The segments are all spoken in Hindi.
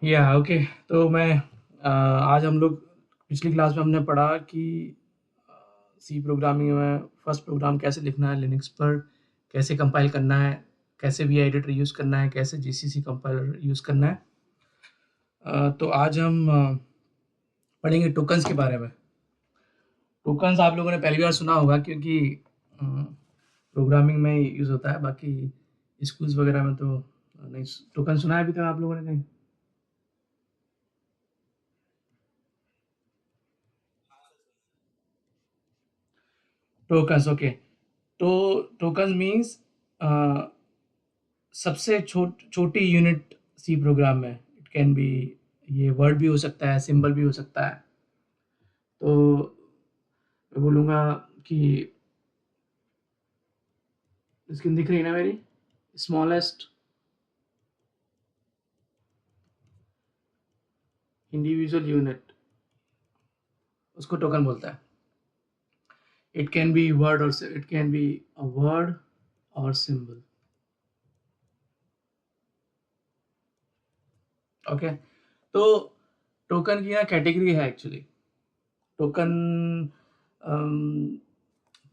या ओके। तो आज हम लोग पिछली क्लास में हमने पढ़ा कि सी प्रोग्रामिंग में फर्स्ट प्रोग्राम कैसे लिखना है लिनक्स पर, कैसे कंपाइल करना है, कैसे वी एडिटर यूज़ करना है, कैसे जीसीसी कंपाइलर यूज़ करना है। तो आज हम पढ़ेंगे टोकन्स के बारे में। टोकन्स आप लोगों ने पहली बार सुना होगा क्योंकि प्रोग्रामिंग में यूज़ होता है, बाकी स्कूल्स वगैरह में तो नहीं। टोकन सुना है अभी तक आप लोगों ने कहीं? Tokens, okay. तो टोकन्स मीन्स सबसे छोटी यूनिट सी प्रोग्राम में। इट कैन बी, ये वर्ड भी हो सकता है, सिंबल भी हो सकता है। तो मैं बोलूँगा कि स्क्रीन दिख रही है ना मेरी? स्मॉलेस्ट इंडिविजुअल यूनिट, उसको टोकन बोलता है। इट कैन बी वर्ड और it can be a word और सिंबल। ओके। तो टोकन की ना कैटेगरी है एक्चुअली। टोकन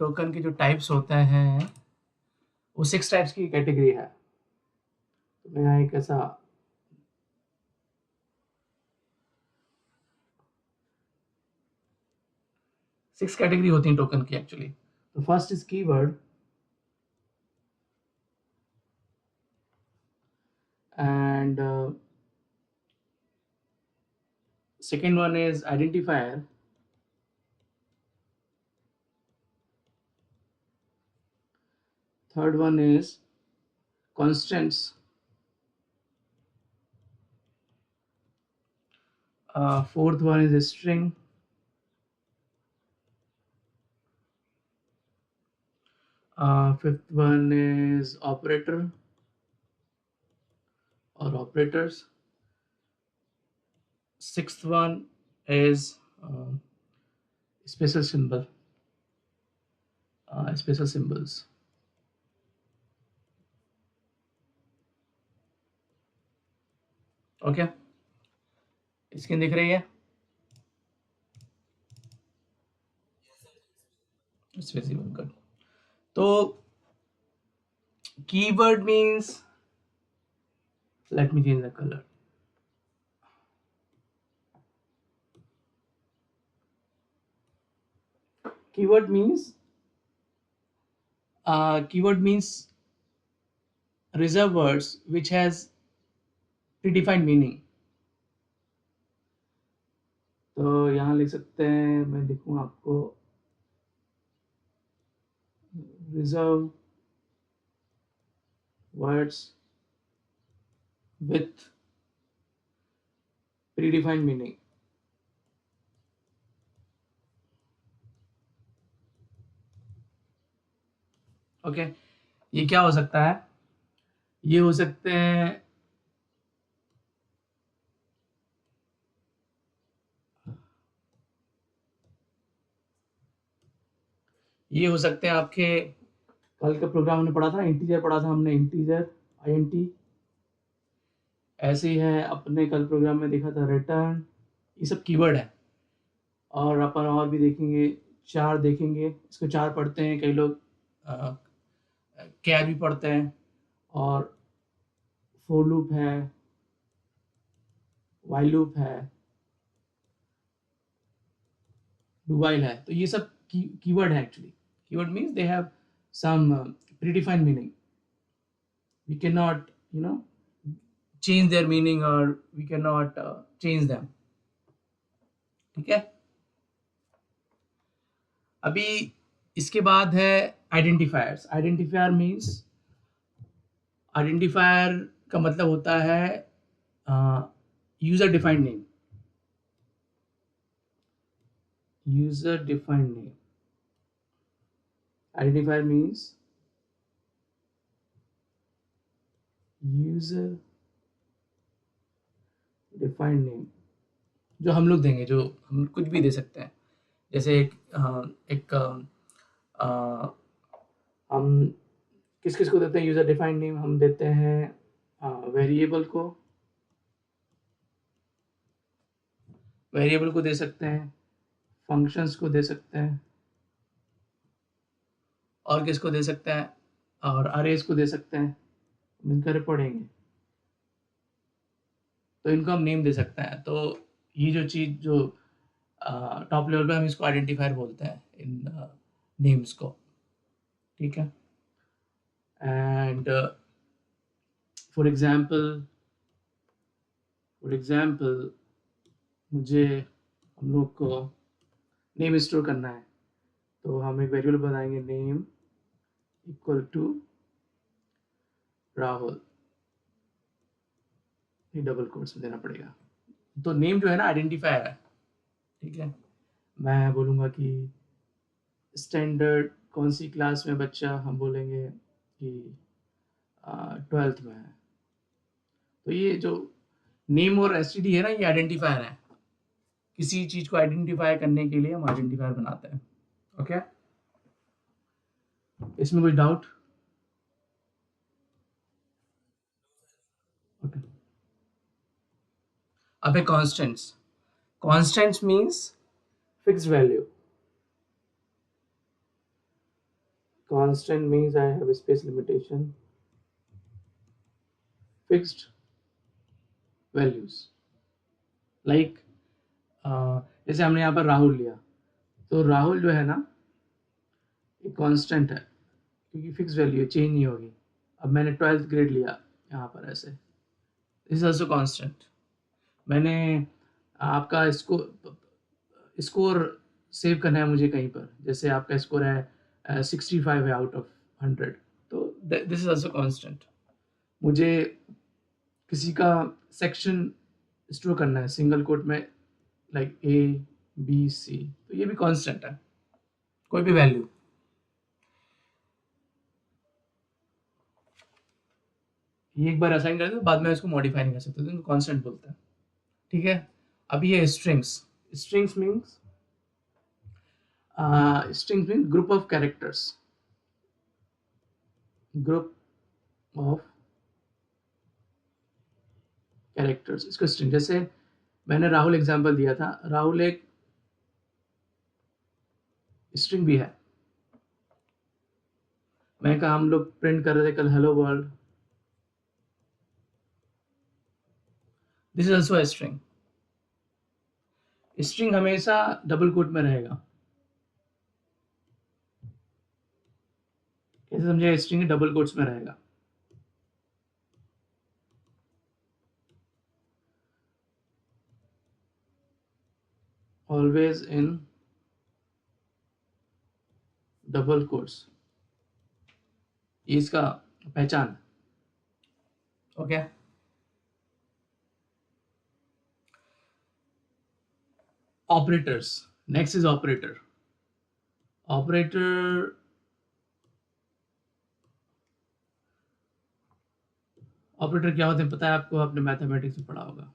टोकन के जो टाइप्स होते हैं वो 6 टाइप्स की कैटेगरी है। तो मैं यहाँ एक ऐसा 6 कैटेगरी होती हैं टोकन की एक्चुअली। तो first is keyword, and second one is identifier, third one is constants, fourth one is a string, fifth one is operator or operators, sixth one is special symbol, special symbols. Okay, screen दिख रही है? It's visible, good. तो keyword means, let me change the colour. Keyword means reserve words which has predefined meaning. तो यहाँ लिख सकते हैं, मैं लिखूँ आपको reserve words with predefined meaning. Okay, ये क्या हो सकता है? ये हो सकते हैं आपके कल का प्रोग्राम हमने पढ़ा था, इंटीजर पढ़ा था हमने, इंटीजर INT। ऐसे ही है अपने कल प्रोग्राम में देखा था रिटर्न। ये सब कीवर्ड है। और अपन और भी देखेंगे, चार देखेंगे। इसको चार पढ़ते हैं कई लोग, कैर भी पढ़ते हैं, और फोर लूप है, वाइल लूप है, डू वाइल है। तो ये सब कीवर्ड है actually. Keyword means they have some predefined meaning. We cannot, change their meaning, or we cannot change them. ठीक है? अभी इसके बाद है आइडेंटिफायर्स। आइडेंटिफायर का मतलब होता है user defined name. User defined name, identifier means user defined name, जो हम लोग देंगे, जो हम कुछ भी दे सकते हैं। जैसे एक हम किस किस को देते हैं यूजर डिफाइंड नेम? हम देते हैं वेरिएबल को, वेरिएबल को दे सकते हैं, फंक्शंस को दे सकते हैं, और किसको दे सकते हैं, और अरेज को दे सकते हैं, मिलकर पढ़ेंगे तो इनको हम नेम दे सकते हैं। तो ये जो चीज़ जो टॉप लेवल पे हम इसको आइडेंटिफायर बोलते हैं, इन नेम्स को, ठीक है। एंड फॉर एग्जांपल मुझे हम लोग को नेम स्टोर करना है, तो हम एक वेरिएबल बनाएंगे नेम इक्वल टू राहुल, ये डबल कोट्स में देना पड़ेगा। तो नेम जो है ना आइडेंटिफायर है, ठीक है। मैं बोलूँगा कि स्टैंडर्ड कौन सी क्लास में बच्चा, हम बोलेंगे कि 12th में है। तो ये जो नेम और एसटीडी है ना, ये आइडेंटिफायर है। किसी चीज़ को आइडेंटिफाई करने के लिए हम आइडेंटिफायर बनाते हैं, ओके। इसमें कोई डाउट? ओके। अब है constants means fixed value. Constant means I have a space limitation, fixed values. Like जैसे हमने यहाँ पर राहुल लिया, तो राहुल जो है ना एक कांस्टेंट है, क्योंकि फिक्स वैल्यू है, चेंज नहीं होगी। अब मैंने 12th ग्रेड लिया यहाँ पर ऐसे, दिस इज ऑल्सो कांस्टेंट। मैंने आपका स्कोर सेव करना है मुझे कहीं पर, जैसे आपका स्कोर है 65 है आउट ऑफ 100, तो दिस इज ऑल्सो कांस्टेंट। मुझे किसी का सेक्शन स्टोर करना है सिंगल कोट में, लाइक ABC, तो ये भी कांस्टेंट है, कोई भी वैल्यू। ये एक बार असाइन कर दो, बाद में इसको मॉडिफाई नहीं कर सकते, तो इनको कांस्टेंट बोलते हैं, ठीक है। अब ये strings means group of characters, इसको स्ट्रिंग। जैसे मैंने राहुल एग्जांपल दिया था, राहुल एक स्ट्रिंग भी है। मैं कहा हम लोग प्रिंट कर रहे थे कल hello world, this is also a string. String हमेशा डबल कोट में रहेगा, कैसे समझे? स्ट्रिंग डबल कोट्स में रहेगा। ऑलवेज इन डबल कोट्स, ये इसका पहचान, okay. Operators, next is operator. Operator क्या होते हैं पता है आपको? आपने मैथमेटिक्स में पढ़ा होगा।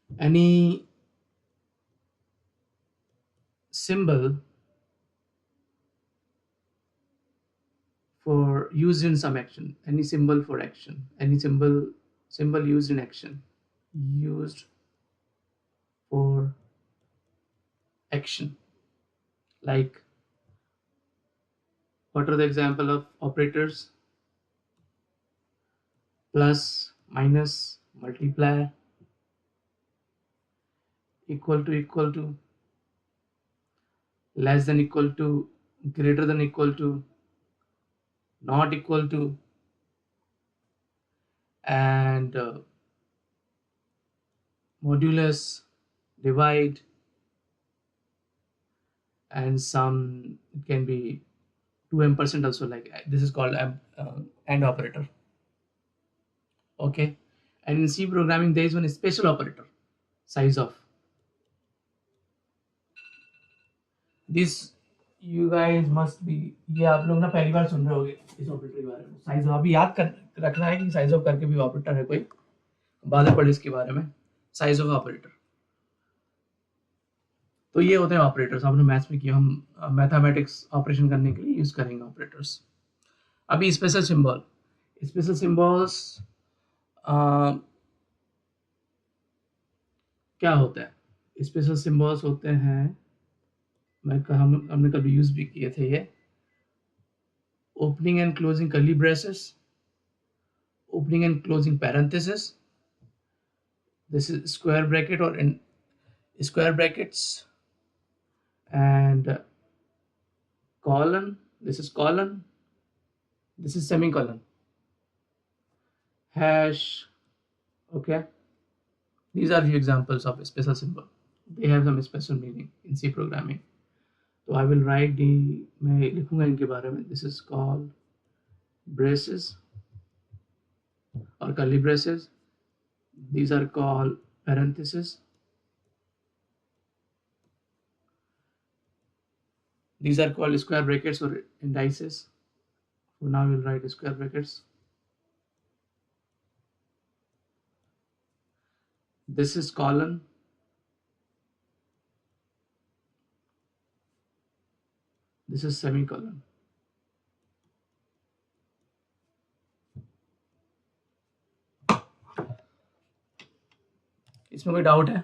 Any symbol for used in some action, any symbol for action, any symbol used in action, used for action. Like, what are the example of operators? Plus, minus, multiply, equal to, less than equal to, greater than equal to, not equal to, and modulus, divide, and some, it can be 2m% also, like this is called AND operator, okay. And in C programming there is one special operator, size of. This you guys must be, ये आप लोग ना पहली बार सुन रहे होंगे इस ऑपरेटर के बारे में। साइज ऑफ अभी याद कर रखना है कि साइज ऑफ करके भी ऑपरेटर है कोई, बाद में पढ़े इसके बारे में, साइज ऑफ ऑपरेटर। तो ये होते हैं ऑपरेटर्स, आपने मैथ्स में किया, हम मैथमेटिक्स ऑपरेशन करने के लिए यूज करेंगे ऑपरेटर्स। अभी स्पेशल सिंबल्स, क्या होता है, स्पेशल सिम्बल्स होते हैं, हमने कभी यूज भी किए थे ये, opening and closing curly braces, opening and closing parenthesis. This is square bracket or in square brackets, and colon. This is colon. This is semicolon. Hash. Okay. These are few examples of a special symbol. They have some special meaning in C programming. So I will write the, मैं लिखूंगा इनके बारे में. This is called braces or curly braces. These are called parentheses. These are called square brackets or indices. So now we'll write square brackets. This is colon. This is semicolon. इसमें कोई डाउट है?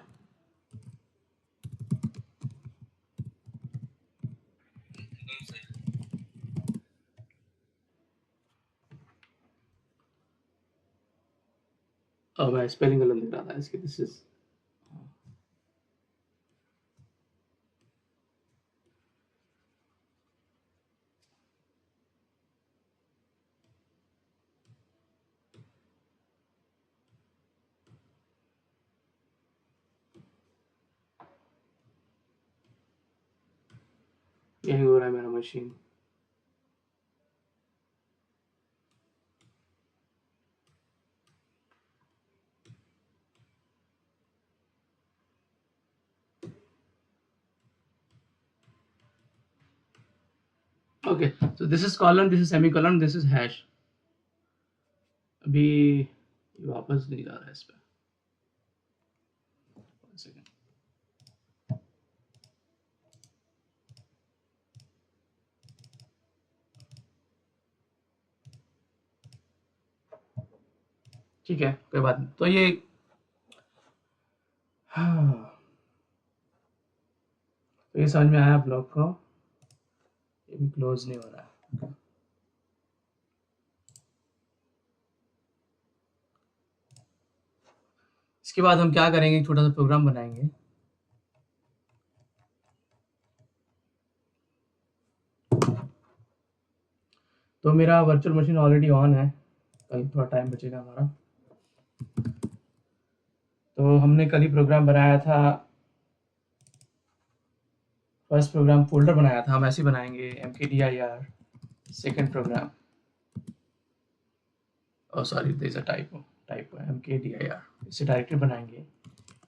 मैं स्पेलिंग गलत लिख रहा था इसकी. दिस इज यही हो रहा है मेरा machine. Okay, so this is colon, this is semicolon, this is hash. अभी वापस नहीं जा रहा है इस पे. One second. ठीक है, कोई बात नहीं. तो ये तो ये समझ में आया आप लोग को? ये भी क्लोज नहीं हो रहा है. इसके बाद हम क्या करेंगे, छोटा सा प्रोग्राम बनाएंगे. तो मेरा वर्चुअल मशीन ऑलरेडी ऑन है, कल थोड़ा टाइम बचेगा हमारा. तो हमने कल ही प्रोग्राम बनाया था, फर्स्ट प्रोग्राम फोल्डर बनाया था. हम ऐसे बनाएंगे mkdir second program. Sorry, there is a typo mkdir. इसे डायरेक्टरी बनाएंगे.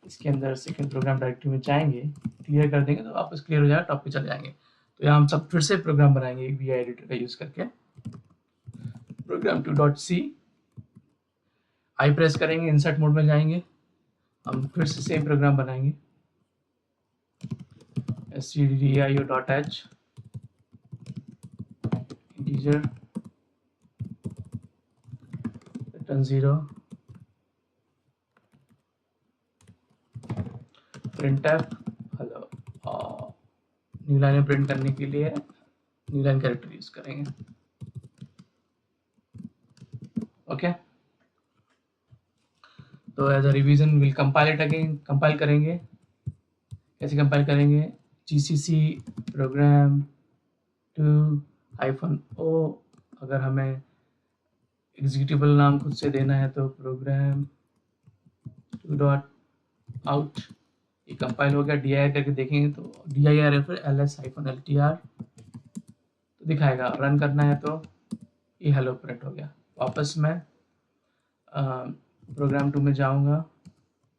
इसके अंदर सेकेंड प्रोग्राम डायरेक्टरी में जाएंगे, क्लियर कर देंगे तो वापस क्लियर हो जाएगा, टॉप पे चले जाएंगे. तो यहाँ हम सब फिर से प्रोग्राम बनाएंगे एक VI एडिटर का यूज करके. program2.c आई प्रेस करेंगे, इंसर्ट मोड में जाएंगे, हम फिर से सेम प्रोग्राम बनाएंगे. stdio.h integer return 0 printf hello. New line print करने के लिए न्यू लाइन कैरेक्टर यूज करेंगे. ओके, तो as a revision will compile it again. Compile करेंगे, कैसे कंपाइल करेंगे? gcc program 2-o. अगर हमें एग्जीक्यूटेबल नाम खुद से देना है तो program 2.out. ये कंपाइल हो गया. dir करके देखेंगे तो dir या फिर ls-ltr तो दिखाएगा. रन करना है तो ये हेलो प्रिंट हो गया. वापस मैं प्रोग्राम 2 में जाऊंगा,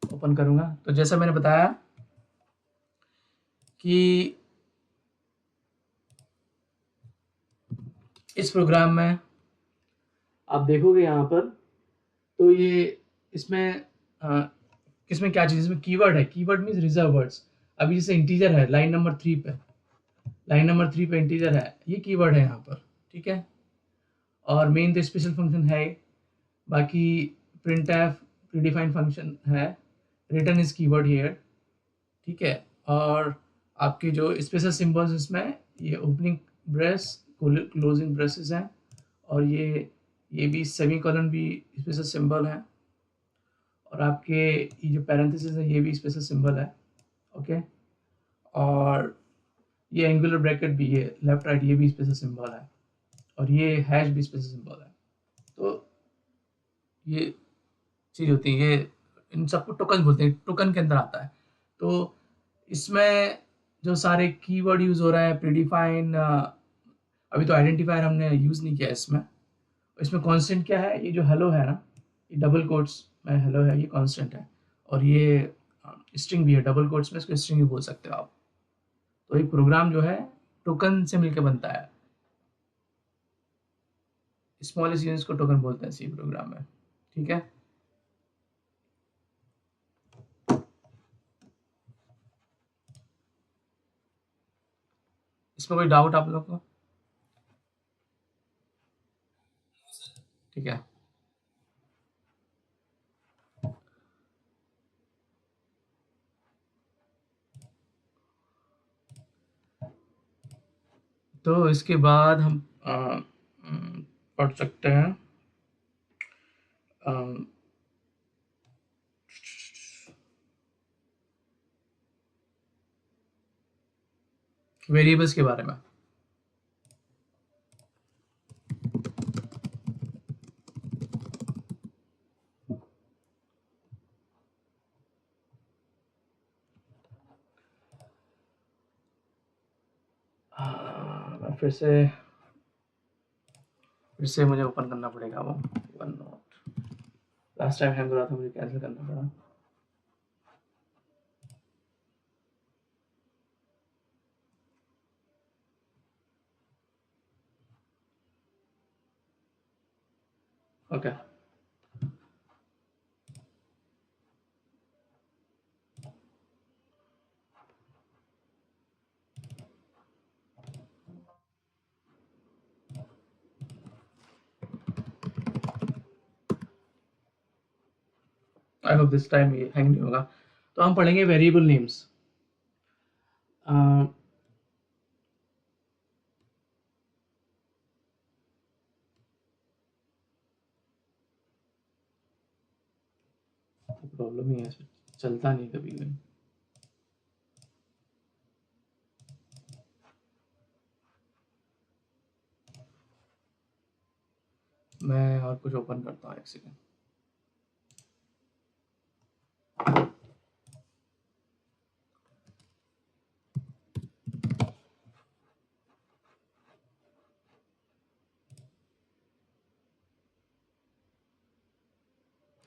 ओपन करूंगा. तो जैसा मैंने बताया कि इस प्रोग्राम में आप देखोगे यहाँ पर, तो ये इसमें किसमें क्या चीज़, इसमें कीवर्ड है. Keyword means reserve words. अभी जैसे इंटीजर है लाइन नंबर 3 पे इंटीजर है, ये कीवर्ड है यहाँ पर. ठीक है, और मेन तो स्पेशल फंक्शन है. बाकी printf प्रीडिफाइंड फंक्शन है, रिटर्न इज कीवर्ड हियर, ठीक है। और आपके जो स्पेशल सिंबल्स इसमें ये ओपनिंग ब्रेस, क्लोजिंग ब्रेसेस हैं, और ये भी सेमीकोलन भी स्पेशल सिंबल है, और आपके ये जो पैरेंथेसिस है ये भी स्पेशल सिंबल है, ओके। और ये एंगुलर ब्रैकेट भी, ये लेफ्ट राइट ये भी स्पेशल सिंबल है, और ये हैश भी स्पेशल सिंबल है। तो ये चीज़ होती है, ये इन सबको टोकन बोलते हैं, टोकन के अंदर आता है। तो इसमें जो सारे कीवर्ड यूज़ हो रहा है, प्रीडिफाइन, अभी तो आइडेंटिफायर हमने यूज़ नहीं किया इसमें। इसमें कांस्टेंट क्या है, ये जो हेलो है ना, ये डबल कोट्स में हेलो है, ये कांस्टेंट है, और ये स्ट्रिंग भी है, डबल कोट्स में इसको स्ट्रिंग भी बोल सकते हो आप। तो ये प्रोग्राम जो है टोकन से मिलकर बनता है, स्मॉलेस्ट यूनिट्स को टोकन बोलते हैं सी प्रोग्राम में, ठीक है। इसमें कोई डाउट आप लोग को? ठीक है। तो इसके बाद हम पढ़ सकते हैं वेरिएबल्स के बारे में। फिर से मुझे ओपन करना पड़ेगा वो one note, last time hang हो रहा था, मुझे कैंसिल करना पड़ा। Okay, I hope this time ये हैंग नहीं होगा। तो हम पढ़ेंगे वेरिएबल नेम्स। प्रॉब्लम ही है, चलता नहीं कभी भी। मैं और कुछ ओपन करता हूँ, एक सेकेंड।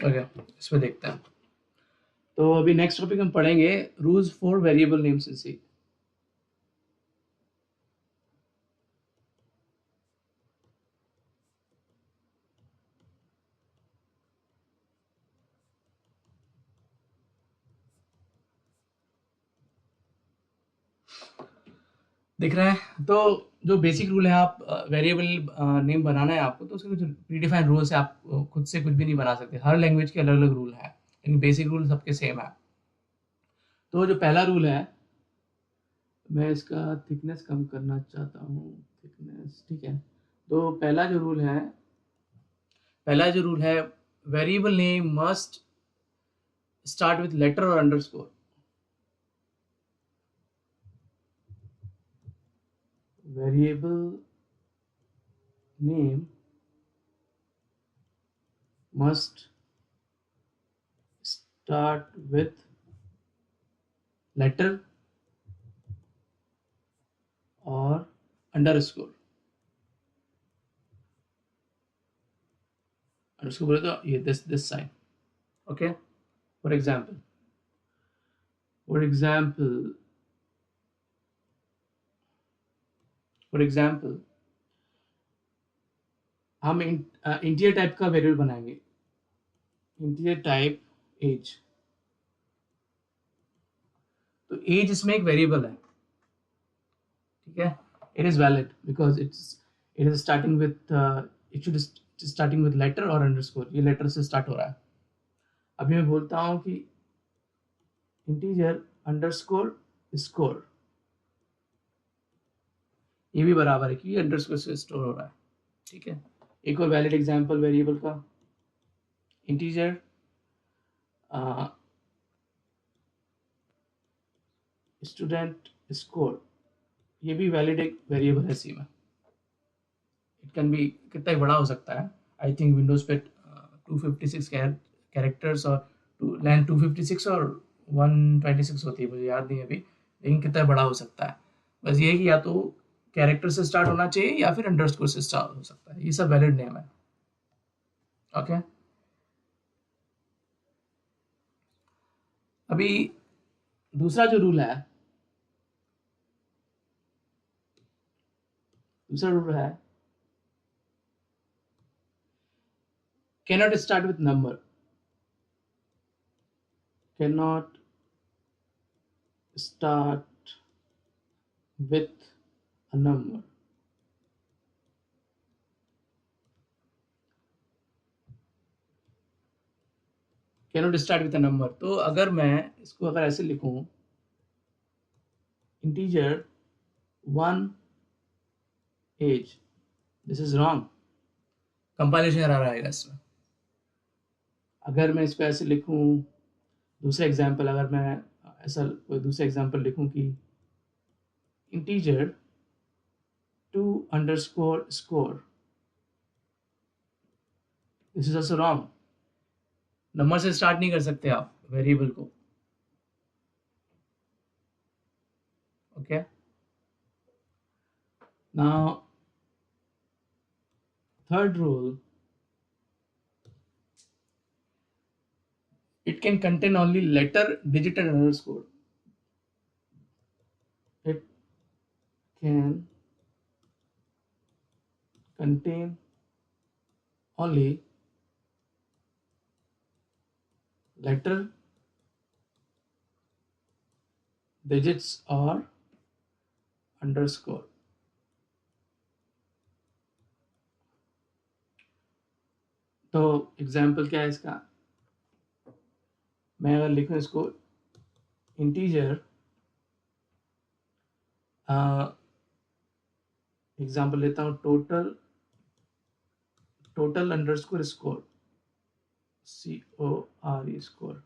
ओके, इसमें देखते हैं। तो अभी नेक्स्ट टॉपिक हम पढ़ेंगे rules for variable names in C. दिख रहा है? तो जो बेसिक रूल है, आप वेरिएबल नेम बनाना है आपको, तो उसके कुछ प्रीडिफाइंड रूल्स है, आप खुद से कुछ भी नहीं बना सकते। हर लैंग्वेज के अलग अलग रूल है, लेकिन बेसिक रूल सबके सेम है। तो जो पहला रूल है, मैं इसका थिकनेस कम करना चाहता हूँ, थिकनेस, ठीक है। तो पहला जो रूल है, variable name must start with letter और underscore. Variable name must start with letter or underscore। underscore बोले तो ये this sign, okay। for example for example हम इंटीजर टाइप का वेरिएबल बनाएंगे, इंटीजर टाइप एज। तो एज इसमें एक वेरिएबल है, ठीक है। It is valid because it is starting with it should starting with letter और अंडरस्कोर। ये लेटर से स्टार्ट हो रहा है। अभी मैं बोलता हूँ कि इंटीजर अंडरस्कोर स्कोर, ये भी बराबर है क्योंकि अंडरस्कोर से स्टोर हो रहा है। ठीक है, एक और वैलिड एग्जांपल वेरिएबल का, इंटीजर स्टूडेंट स्कोर, ये भी वैलिड एक वेरिएबल है सी में। इट कैन बी कितना ही बड़ा हो सकता है, आई थिंक विंडोज पे 256 कैरेक्टर्स और लेंथ 256 और 126 होती है, मुझे याद नहीं है अभी, लेकिन कितना बड़ा हो सकता है। बस ये है कि या तो कैरेक्टर से स्टार्ट होना चाहिए या फिर अंडरस्कोर से स्टार्ट हो सकता है, ये सब वैलिड नेम है। ओके, अभी दूसरा जो रूल है, दूसरा रूल है cannot start with number, cannot start with a number। cannot start with a number, तो अगर मैं इसको अगर ऐसे लिखूं, integer 1 age, this is wrong, compilation error आएगा इसमें। अगर मैं इसको ऐसे लिखूं, दूसरा एग्जांपल, अगर मैं ऐसा कोई दूसरा एग्जांपल लिखूं कि integer 2 underscore score, this is also wrong, number से स्टार्ट नहीं कर सकते आप वेरिएबल को। Okay, now third rule, it can contain only letter, digit and underscore. It can contain only letter, digits or underscore। तो एग्जाम्पल क्या है इसका, मैं अगर लिखूं इसको इंटीजर, एग्जाम्पल लेता हूं total underscore score, CORE score,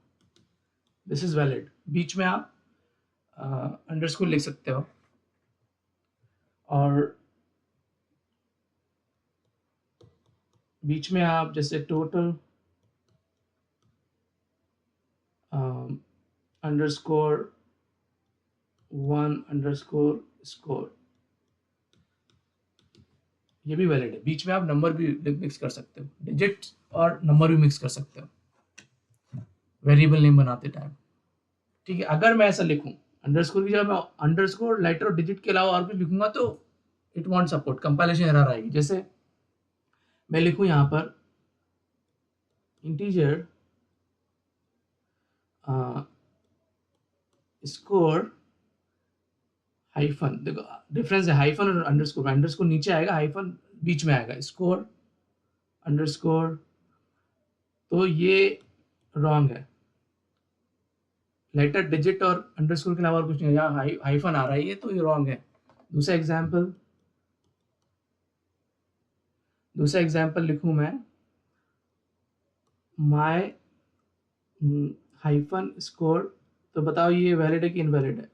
this is valid. बीच में आप अंडरस्कोर लिख सकते हो, और बीच में आप जैसे टोटल अंडरस्कोर 1 अंडरस्कोर स्कोर, ये भी वैलिड है। बीच में आप नंबर भी मिक्स कर सकते हो, डिजिट और नंबर भी मिक्स कर सकते हो वेरिएबल नेम बनाते टाइम। ठीक है, अगर मैं ऐसा लिखूं अंडरस्कोर की जगह मैं अंडरस्कोर लेटर और डिजिट के अलावा और कुछ लिखूंगा तो it won't support, compilation error आएगी। जैसे मैं लिखूं यहाँ पर इंटीजर स्कोर हाइफन, देखो डिफरेंस है हाइफन और अंडरस्कोर, अंडरस्कोर नीचे आएगा, हाइफन बीच में आएगा, स्कोर अंडरस्कोर, तो ये रॉन्ग है। लेटर, डिजिट और अंडरस्कोर के अलावा और कुछ नहीं है, यहाँ हाइफन आ रहा है, ये तो ये रॉन्ग है। दूसरा एग्जाम्पल लिखूं मैं माय हाइफन स्कोर, तो बताओ ये वैलिड है कि इनवैलिड है?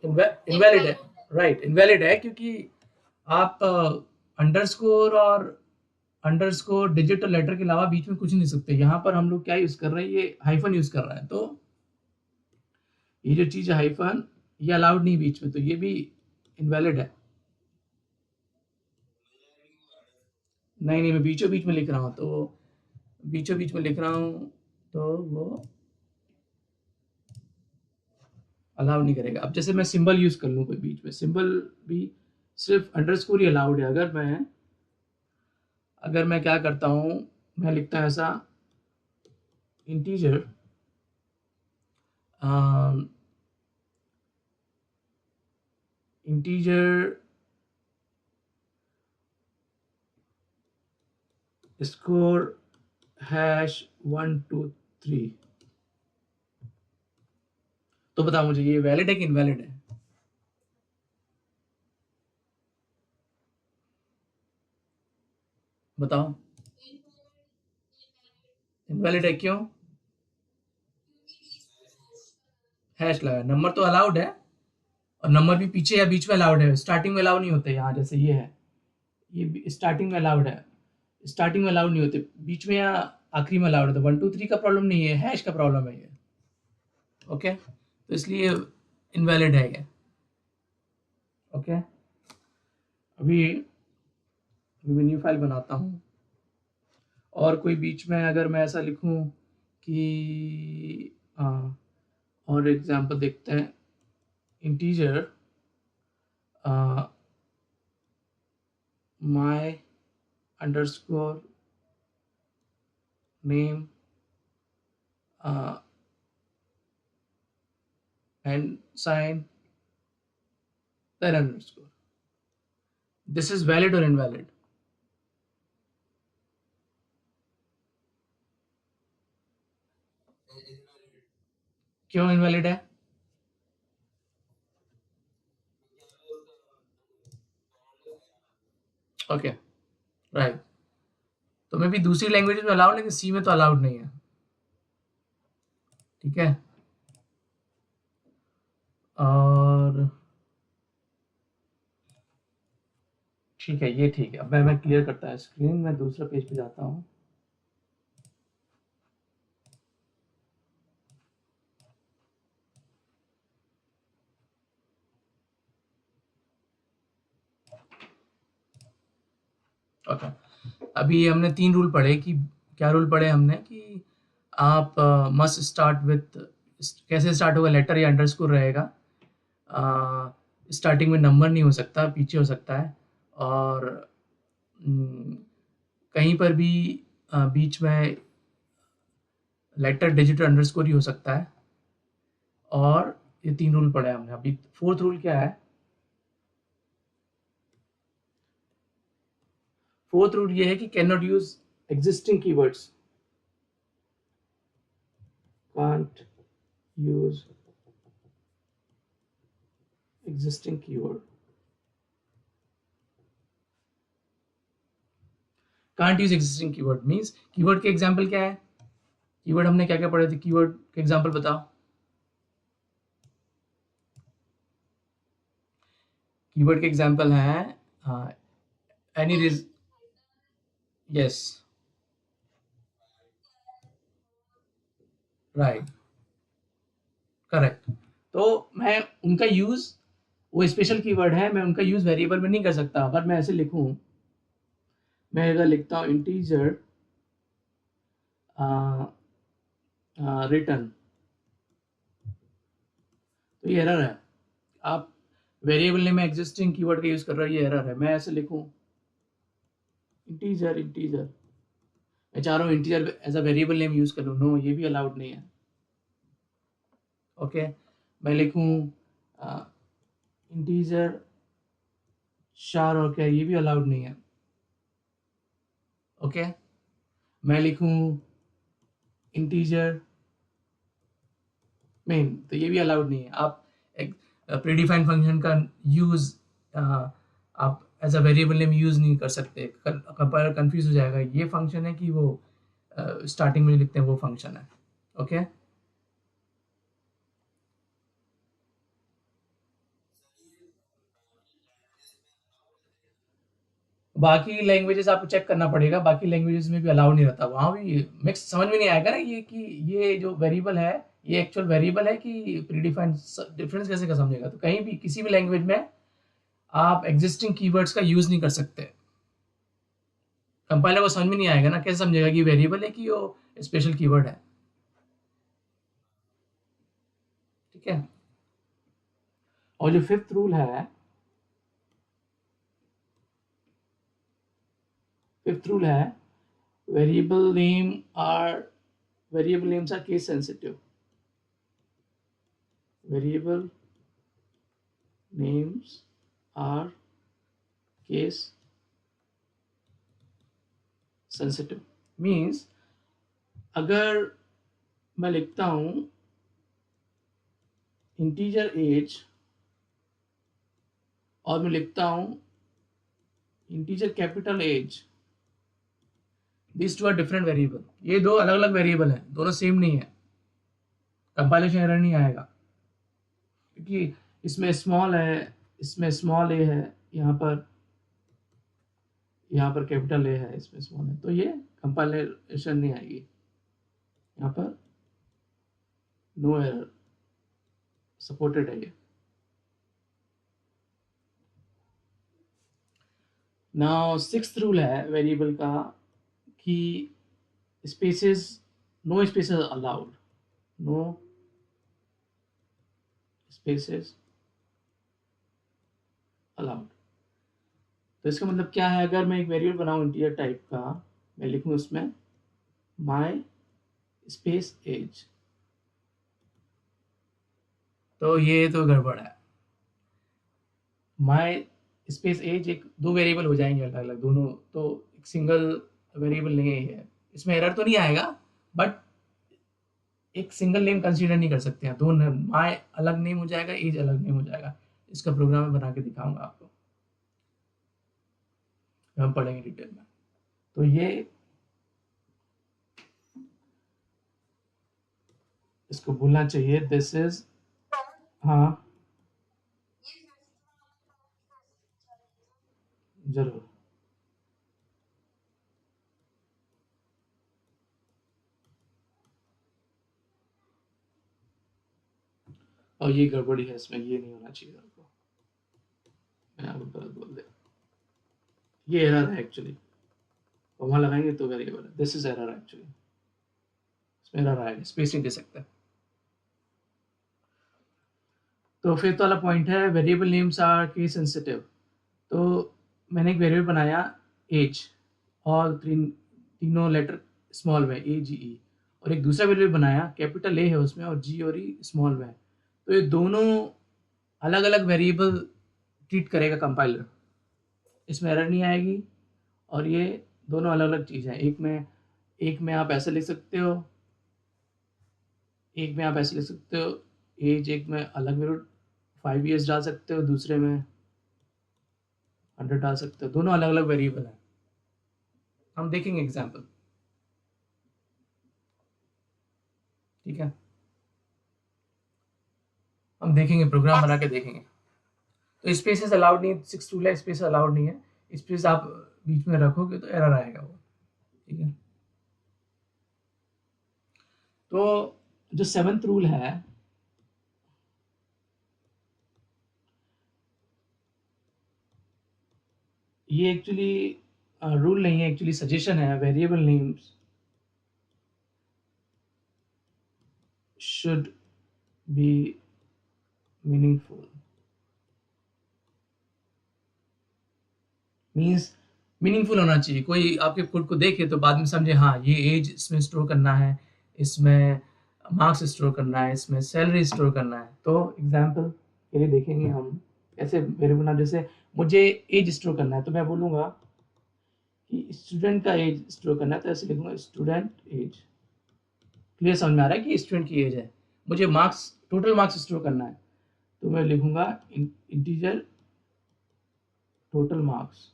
इनवैलिड है, राइट, इनवैलिड है, क्योंकि आप अंडरस्कोर और अंडरस्कोर डिजिट और लेटर के अलावा बीच में कुछ नहीं लिख सकते। यहाँ पर हम लोग क्या यूज कर रहे हैं, ये हाइफन यूज कर रहा है, तो ये जो चीज है हाइफन, ये अलाउड नहीं बीच में, तो ये भी इनवैलिड है। नहीं नहीं, मैं बीचों बीच में लिख रहा हूँ, तो बीचों बीच में लिख रहा हूँ तो वो अलाउ नहीं करेगा। अब जैसे मैं सिंबल यूज कर लूँ कोई बीच में, सिंबल भी सिर्फ अंडरस्कोर ही अलाउड है। अगर मैं क्या करता हूँ, मैं लिखता हूँ ऐसा इंटीजर इंटीजर स्कोर हैश 123। तो बताओ मुझे ये वैलिड है कि इनवैलिड है? बताओ। इनवैलिड है, क्यों? हैश लगा, नंबर तो अलाउड है, और नंबर भी पीछे या बीच में अलाउड है, स्टार्टिंग में अलाउ नहीं होते। यहाँ जैसे ये है, ये स्टार्टिंग में अलाउड है, स्टार्टिंग में अलाउड नहीं होते, बीच में या आखिरी में अलाउड है। तो 1 2 3 का प्रॉब्लम नहीं है, हैश का प्रॉब्लम है ये। ओके, तो इसलिए इनवैलिड है ये। ओके, अभी मैं न्यू फाइल बनाता हूँ, और कोई बीच में अगर मैं ऐसा लिखूँ कि और एग्जांपल देखते हैं, integer my underscore name and sign then underscore. This is valid or invalid? क्यों इनवैलिड है? Okay, right. तो मैं भी दूसरी लैंग्वेज में अलाउड, लेकिन सी में तो अलाउड नहीं है। ठीक है, और ठीक है, ये ठीक है। अब मैं क्लियर करता है स्क्रीन, मैं दूसरा पेज पे जाता हूँ। ओके, अभी हमने 3 रूल पढ़े। कि क्या रूल पढ़े हमने? कि आप मस्ट स्टार्ट विथ, कैसे स्टार्ट होगा, लेटर या अंडरस्कोर रहेगा। स्टार्टिंग में नंबर नहीं हो सकता, पीछे हो सकता है। और कहीं पर भी बीच में लेटर, डिजिट, अंडरस्कोर ही हो सकता है। और ये 3 रूल पढ़े हमने। अभी 4th रूल क्या है? 4th रूल ये है कि can not use existing keywords. Can't use existing keyword. Can't use existing keyword means, keyword के एग्जाम्पल क्या है? कीवर्ड हमने क्या क्या पढ़े थे? कीवर्ड के एग्जाम्पल बताओ। कीवर्ड के एग्जाम्पल हैं any ridge, yes, right, correct. तो मैं उनका यूज, वो स्पेशल कीवर्ड है, मैं उनका यूज वेरिएबल में नहीं कर सकता। अगर मैं ऐसे लिखूं, मैं अगर लिखता हूँ इंटीजर रिटर्न, तो ये एरर है। आप वेरिएबल नेम में एग्जिस्टिंग कीवर्ड का यूज कर रहे हो, ये एरर है। मैं ऐसे लिखूं इंटीजर, मैं चाह रहा हूँ integer as a variable name use करूँ, नो, ये भी अलाउड नहीं है। ओके, मैं लिखूं इंटीजर चार, और क्या, ये भी अलाउड नहीं है। ओके, मैं लिखूं इंटीजर मेन, तो ये भी अलाउड नहीं है। आप एक प्रीडिफाइंड फंक्शन का यूज आप as a variable name use नहीं कर सकते। कंपाइलर कंफ्यूज हो जाएगा, ये फंक्शन है कि वो स्टार्टिंग में लिखते हैं वो फंक्शन है। ओके, बाकी लैंग्वेजेस आपको चेक करना पड़ेगा, बाकी लैंग्वेजेस में भी अलाउ नहीं रहता। वहाँ भी मिक्स समझ में नहीं आएगा ना ये, कि ये जो वेरिएबल है, ये एक्चुअल वेरिएबल है कि प्रीडिफाइंड, डिफरेंस कैसे का समझेगा? तो कहीं भी किसी भी लैंग्वेज में आप एग्जिस्टिंग कीवर्ड्स का यूज नहीं कर सकते। कंपाइलर को समझ में नहीं आएगा ना, कैसे समझेगा कि वेरिएबल है कि वो स्पेशल कीवर्ड है? ठीक है, और जो 5th रूल है, 5th रूल है, variable name are, variable names are case sensitive. Variable names are case sensitive means अगर मैं लिखता हूं इंटीजर एज और मैं लिखता हूं integer capital as, this two are different variable. ये दो अलग अलग वेरिएबल हैं, दोनों सेम नहीं है, कंपाइलेशन एरर नहीं आएगा क्योंकि इसमें स्मॉल है, इसमें स्मॉल ए है, यहाँ पर कैपिटल ए है, इसमें स्मॉल है, तो ये कंपाइलेशन नहीं आएगी। यहाँ पर नो एरर सपोर्टेड है ये। नाउ सिक्स्थ रूल है वेरिएबल का कि spaces, no spaces allowed, no spaces allowed. तो इसका मतलब क्या है, अगर मैं एक वेरिएबल बनाऊं इंटीजर टाइप का, मैं लिखूं उसमें माई स्पेस एज, तो ये तो गड़बड़ है। माई स्पेस एज एक दो वेरिएबल हो जाएंगे अलग अलग दोनों, तो एक सिंगल वेरिएबल नहीं है। इसमें एरर तो नहीं आएगा बट एक सिंगल नेम कंसीडर नहीं कर सकते हैं, दो नेम, माई अलग नेम हो जाएगा, एज अलग नेम हो जाएगा। इसका प्रोग्राम में बना के दिखाऊंगा आपको, हम पढ़ेंगे डिटेल में। तो ये इसको भूलना चाहिए, दिस इज, हाँ जरूर। और ये गड़बड़ी है इसमें, ये नहीं होना चाहिए आपको, मैं आपको गलत बोल दे, ये एरर है एक्चुअली, वहां लगाएंगे तो वेरिएबल है, दिस इज एरर एक्चुअली, इसमें एरर आएगा, स्पेस नहीं दे सकता। तो फिफ्थ वाला पॉइंट है variable names are case sensitive. तो मैंने एक वेरिएबल बनाया एज, और तीनों लेटर स्मॉल में, ए जी ई, और एक दूसरा वेरिएबल बनाया कैपिटल ए है उसमें और जी और ई स्मॉल में है। तो ये दोनों अलग अलग वेरिएबल ट्रीट करेगा कंपाइलर, इसमें एरर नहीं आएगी। और ये दोनों अलग अलग चीज़ है, एक में आप ऐसे लिख सकते हो, एक में आप ऐसे लिख सकते हो एज, एक में अलग वेरिएबल 5 years डाल सकते हो, दूसरे में 100 डाल सकते हो, दोनों अलग अलग वेरिएबल है। हम देखेंगे एग्जाम्पल, ठीक है, हम देखेंगे, प्रोग्राम बना के देखेंगे। तो स्पेसेस अलाउड नहीं है, 6 रूल है, स्पेस अलाउड नहीं है, स्पेस आप बीच में रखोगे तो एरर आएगा वो, ठीक है। तो जो 7th रूल है, ये एक्चुअली रूल नहीं है, एक्चुअली सजेशन है, variable names should be meaningful, means meaningful होना चाहिए, कोई आपके कोड को देखे तो बाद में समझे हाँ ये एज इसमें स्टोर करना है, इसमें मार्क्स स्टोर करना है, इसमें सैलरी स्टोर करना है। तो एग्जाम्पल के लिए देखेंगे हम ऐसे वेरिएबल नाम, जैसे मुझे एज स्टोर करना है तो मैं बोलूँगा कि स्टूडेंट का एज स्टोर करना है, तो ऐसे लिखूंगा स्टूडेंट एज। क्लियर समझ में आ रहा है कि स्टूडेंट की एज है। मुझे मार्क्स, टोटल मार्क्स स्टोर करना है तो मैं लिखूंगा इंटीजर टोटल मार्क्स।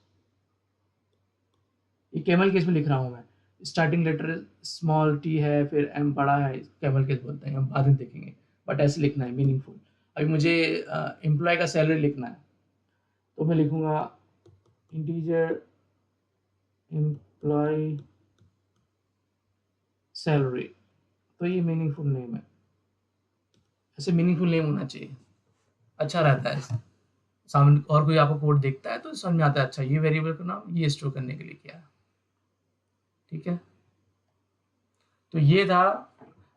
ये कैमल केस में लिख रहा हूँ मैं, स्टार्टिंग लेटर स्मॉल टी है, फिर एम बड़ा है, कैमल केस बोलते हैं, हम बाद में देखेंगे, बट ऐसे लिखना है मीनिंगफुल। अभी मुझे एम्प्लॉय का सैलरी लिखना है तो मैं लिखूंगा इंटीजर एम्प्लॉय सैलरी, तो ये मीनिंगफुल नेम है, ऐसे मीनिंगफुल नेम होना चाहिए, अच्छा रहता है। सामने और कोई आपको कोड देखता है तो समझ में आता है, अच्छा ये वेरिएबल का नाम ये स्टोर करने के लिए किया है, ठीक है। तो ये था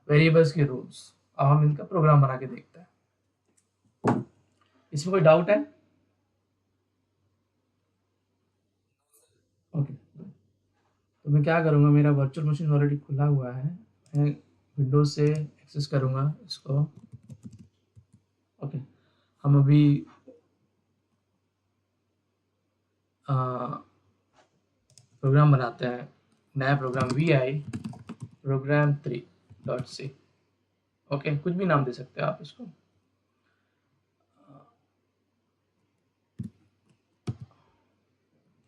वेरिएबल्स के रूल्स। अब हम इनका प्रोग्राम बना के देखते हैं, इसमें कोई डाउट है? ओके, तो मैं क्या करूँगा, मेरा वर्चुअल मशीन ऑलरेडी खुला हुआ है, मैं विंडोज से एक्सेस करूँगा इसको। ओके, हम अभी प्रोग्राम बनाते हैं नया programme vi program 3.c। Okay, कुछ भी नाम दे सकते हो आप इसको।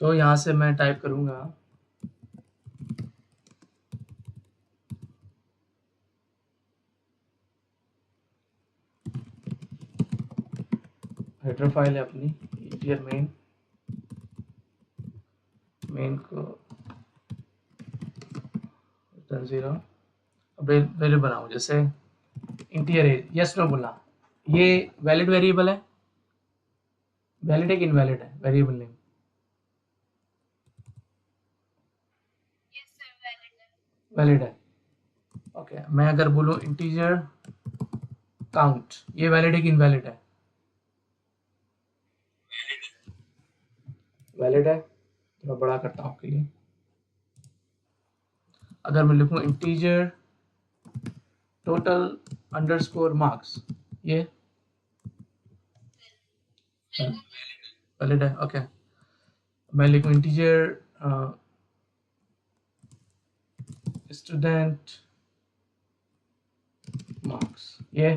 तो यहाँ से मैं टाइप करूँगा हेडर फाइल है अपनी इंटीजर मेन को रिटर्न 0 वैल्यू बनाऊँ, जैसे इंटीजर है, यस नो बोलना। ये वैलिड वेरिएबल है, वैलिड है कि इनवैलिड है वेरिएबल नेम? वैलिड है। ओके, मैं अगर बोलूँ इंटीजर काउंट, ये वैलिड है कि इनवैलिड है? वैलिड है। थोड़ा बड़ा करता हूँ आपके लिए। अगर मैं लिखूँ इंटीजर टोटल अंडरस्कोर मार्क्स, ये वैलिड है। ओके, मैं लिखूँ इंटीजर स्टूडेंट मार्क्स, ये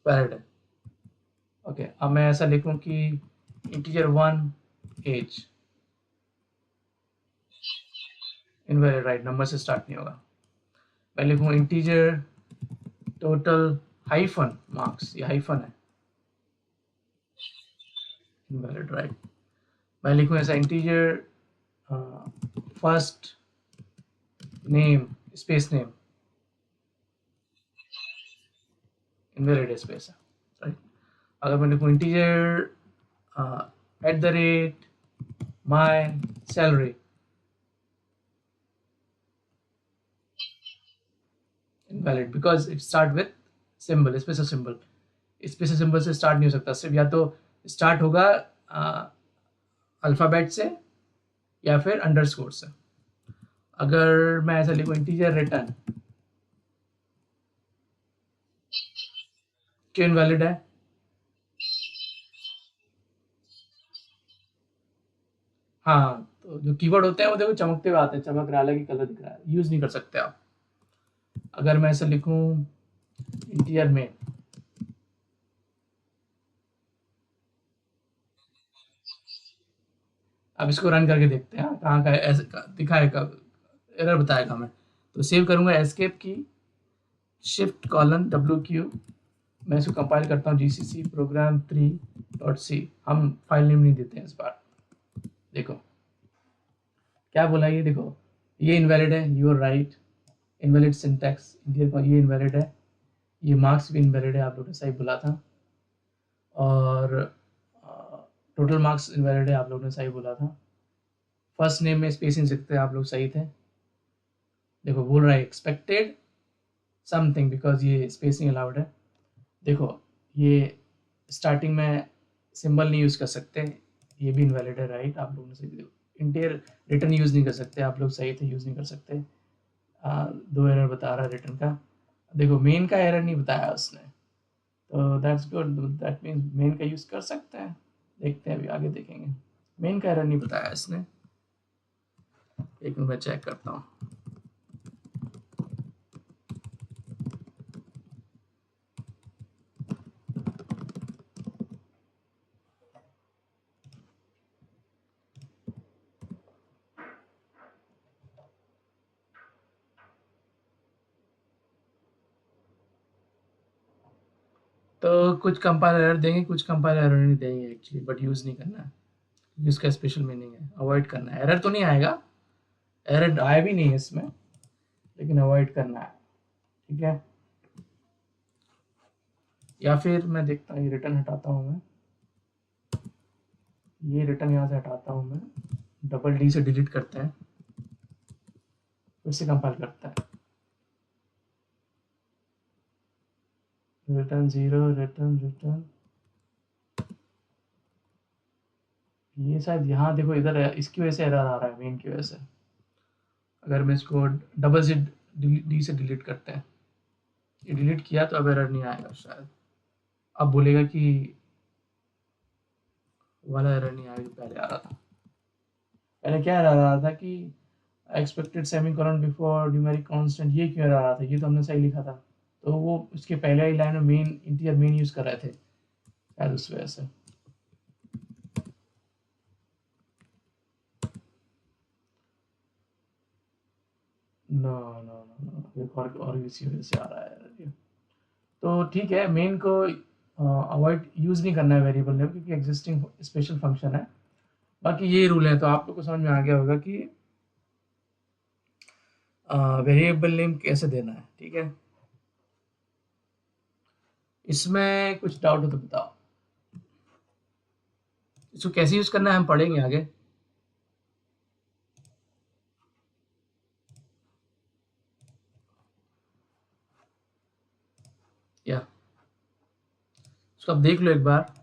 वैलिड है। ओके, अब मैं ऐसा लिखूँ कि integer 1 as, invalid, right, number से स्टार्ट नहीं होगा। मैं लिखूँ इंटीजर टोटल हाइफन मार्क्स, ये हाइफन है, इनवैलिड, राइट। मैं लिखूँ ऐसा integer first name space name, invalid space है, राइट। अगर मैं लिखूँ integer at the rate my salary, invalid, because it start with symbol, special symbol. Special symbol से स्टार्ट नहीं हो सकता, सिर्फ या तो स्टार्ट होगा अल्फ़ाबेट से या फिर अंडरस्कोर से। अगर मैं ऐसा लिखूँ इंटीजर रिटर्न, क्यों इनवैलिड है? हाँ, तो जो कीवर्ड होते हैं वो देखो चमकते हुए आते हैं, चमक रहा है, अलग ही कलर दिख रहा है, यूज़ नहीं कर सकते आप। अगर मैं ऐसा लिखूँ इंटीजर में, अब इसको रन करके देखते हैं कहाँ का है, ऐसे दिखाएगा, एरर बताएगा हमें। तो सेव करूँगा एस्केप की, शिफ्ट कॉलन WQ, मैं इसको कंपाइल करता हूँ GCC program 3.c। हम फाइल नेम नहीं देते हैं इस बार। देखो क्या बोला, ये देखो, ये इनवैलिड है, you are right, invalid syntax, ये इनवैलिड है, ये मार्क्स भी इनवैलिड है, आप लोगों ने सही बोला था, और टोटल मार्क्स इनवैलिड है, आप लोगों ने सही बोला था। फर्स्ट नेम में स्पेसिंग सकते हैं, आप लोग सही थे। देखो बोल रहा है एक्सपेक्टेड समथिंग बिकॉज ये स्पेसिंग अलाउड है। देखो ये स्टार्टिंग में सिंबल नहीं यूज़ कर सकते, ये भी इनवैलिड है, राइट, आप लोगों ने सही। इंटीजर रिटर्न यूज़ नहीं कर सकते, आप लोग सही थे, यूज़ नहीं कर सकते। 2 एरर बता रहा है रिटर्न का। देखो मेन का एरर नहीं बताया उसने, तो that's good, that means main का यूज़ कर सकते हैं। देखते हैं, अभी आगे देखेंगे। मेन का एरर नहीं बताया इसने, एक मिनट मैं चेक करता हूँ। तो कुछ कंपाइलर एरर देंगे, कुछ कंपाइलर एरर नहीं देंगे एक्चुअली, बट यूज़ नहीं करना है, इसका स्पेशल मीनिंग है, अवॉइड करना है। एरर तो नहीं आएगा, एरर आया भी नहीं है इसमें, लेकिन अवॉइड करना है, ठीक है। या फिर मैं देखता हूँ, ये रिटर्न हटाता हूँ मैं, ये रिटर्न यहाँ से हटाता हूँ मैं, डबल डी से डिलीट करते हैं, फिर से कंपाइल करते हैं, रिटर्न 0, रिटर्न, ये शायद यहाँ देखो इधर है, इसकी वजह से एरर आ रहा है, मेन की वजह से। अगर मैं इसको डबल से डी से डिलीट करते हैं, ये डिलीट किया तो अब एरर नहीं आएगा शायद, अब बोलेगा कि वाला एरर नहीं आएगा, पहले आ रहा था। पहले क्या रहा था कि expected semicolon before numeric constant, ये क्यों रहा था? ये तो हमने सही लिखा था। तो वो उसके पहले ही लाइन में मेन इंटीजर मेन यूज कर रहे थे शायद, उस वजह से। नो नो नो नो, एक और इसी वजह से आ रहा है ये। तो ठीक है, मेन को अवॉइड यूज नहीं करना है वेरिएबल नेम, क्योंकि एग्जिस्टिंग स्पेशल फंक्शन है। बाकी ये रूल है, तो आप लोग को समझ में आ गया होगा कि वेरिएबल नेम कैसे देना है। ठीक है, इसमें कुछ डाउट हो तो बताओ। इसको कैसे यूज करना है हम पढ़ेंगे आगे। या इसको आप देख लो एक बार।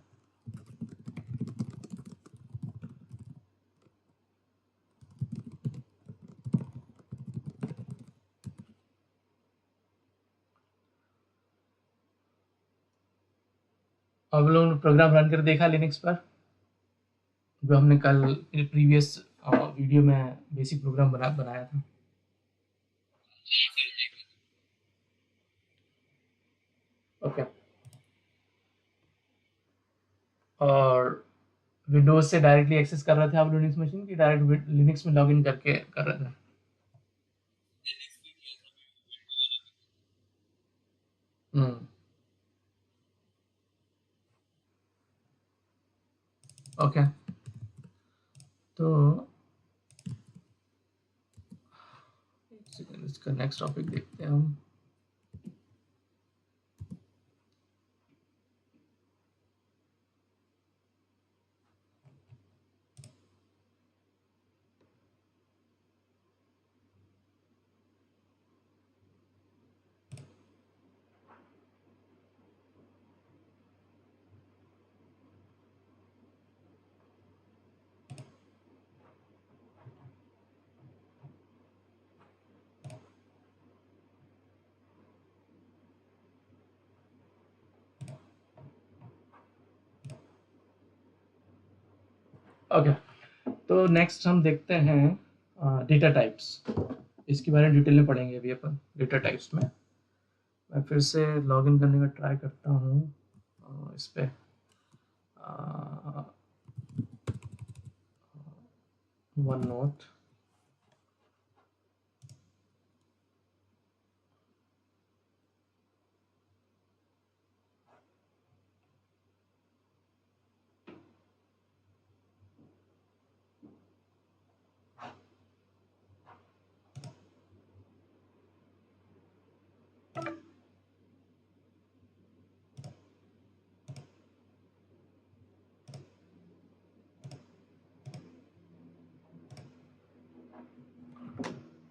अब लोग प्रोग्राम रन कर देखा लिनक्स पर, जो हमने कल प्रीवियस वीडियो में बेसिक प्रोग्राम बनाया था। ओके, और विंडोज से डायरेक्टली एक्सेस कर रहे थे आप लिनक्स मशीन की, डायरेक्ट लिनक्स में लॉगिन करके कर रहे थे? हम्म, ओके। तो एक सेकंड, इसका नेक्स्ट टॉपिक देखते हैं हम। ओके, तो नेक्स्ट हम देखते हैं डेटा टाइप्स। इसके बारे में डिटेल में पढ़ेंगे अभी अपन डेटा टाइप्स में। मैं फिर से लॉगिन करने का ट्राई करता हूँ इस पे। One note.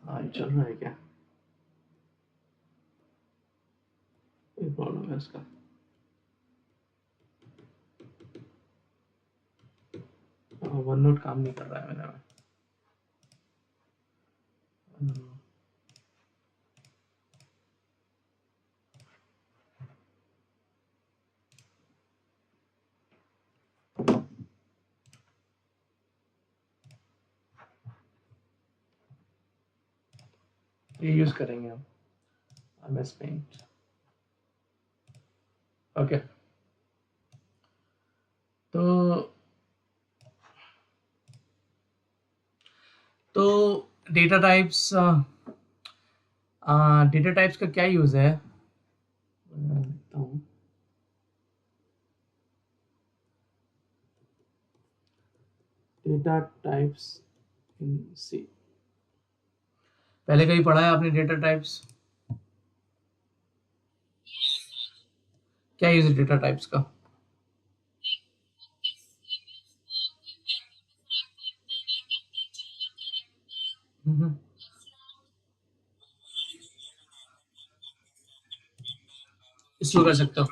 हाँ, ये चल रहा है क्या? कोई प्रॉब्लम है इसका? वन नोट काम नहीं कर रहा है मेरा में। ये यूज करेंगे हम एमएस पेंट। ओके, तो तो डेटा टाइप्स, डेटा टाइप्स का क्या यूज है? देखता हूँ। डेटा टाइप्स इन सी, पहले कहीं पढ़ा है आपने डेटा टाइप्स? क्या यूज है डेटा टाइप्स का? हम्म, इसको कर सकते हो।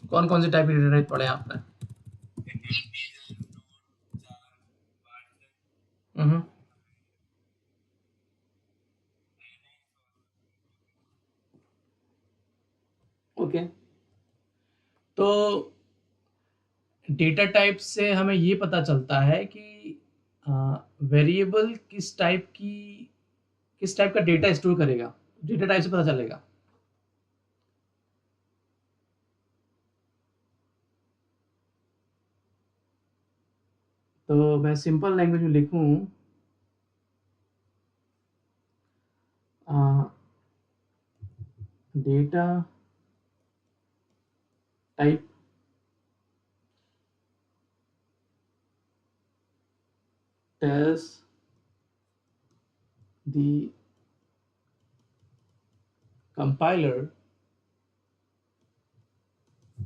कौन कौन से टाइप के डेटा टाइप पढ़े हैं आपने? हम्म, ओके। तो डेटा टाइप से हमें ये पता चलता है कि वेरिएबल किस टाइप का डेटा स्टोर करेगा, डेटा टाइप से पता चलेगा। तो मैं सिंपल लैंग्वेज में लिखूं, data type tells the compiler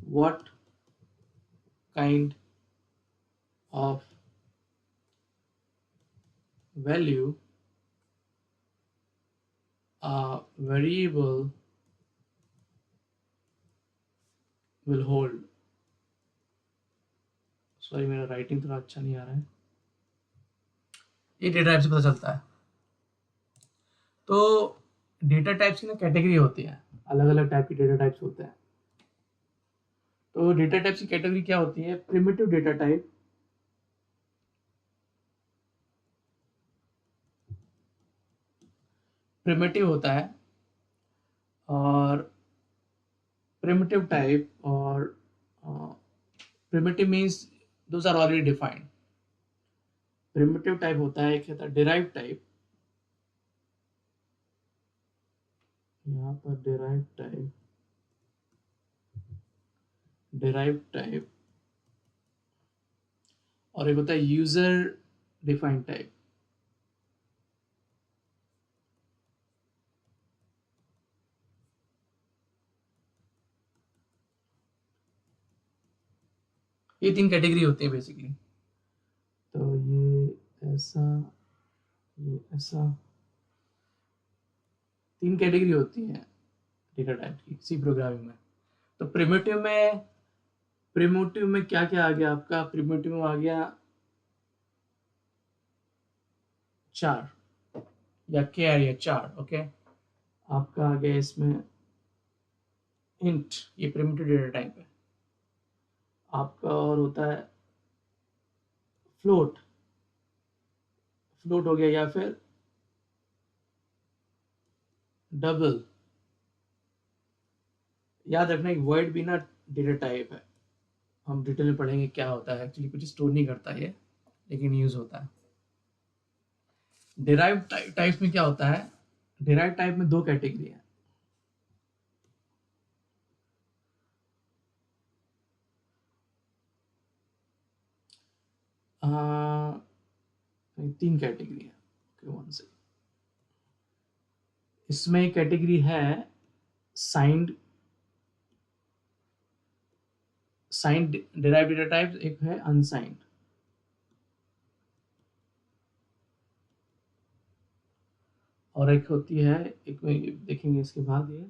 what kind of value a variable will hold। Sorry, मेरा राइटिंग थोड़ा अच्छा नहीं आ रहा है। ये डेटा टाइप से पता चलता है। तो डेटा टाइप्स की ना कैटेगरी होती है, अलग अलग टाइप की डेटा टाइप्स होते हैं। तो डेटा टाइप्स की कैटेगरी क्या होती है? प्रिमिटिव डेटा टाइप, प्रिमिटिव होता है, और primitive type or primitive means those are already defined। primitive type होता है, एक होता है derived type। यहाँ पर derived type और एक होता है user defined type। ये तीन कैटेगरी होती है बेसिकली। तो ये ऐसा, ये ऐसा, तीन कैटेगरी होती है डेटा टाइप की सी प्रोग्रामिंग में। तो प्रिमिटिव में क्या क्या आ गया आपका? प्रिमिटिव में आ गया 4 या क्या है, 4। ओके, आपका आ गया इसमें इंट, ये प्रिमिटिव डेटा टाइप है आपका। और होता है फ्लोट, फ्लोट हो गया, या फिर डबल। याद रखना, एक वर्ड भी ना डेटा टाइप है। हम डिटेल में पढ़ेंगे क्या होता है। एक्चुअली कुछ स्टोर नहीं करता ये, लेकिन यूज होता है। डिराइव टाइप्स में क्या होता है? डिराइव टाइप में दो कैटेगरी है। तीन कैटेगरी है। वन से इसमें एक कैटेगरी है signed, signed derive data type, एक है अनसाइंड। और एक होती है, एक में देखेंगे इसके बाद ये।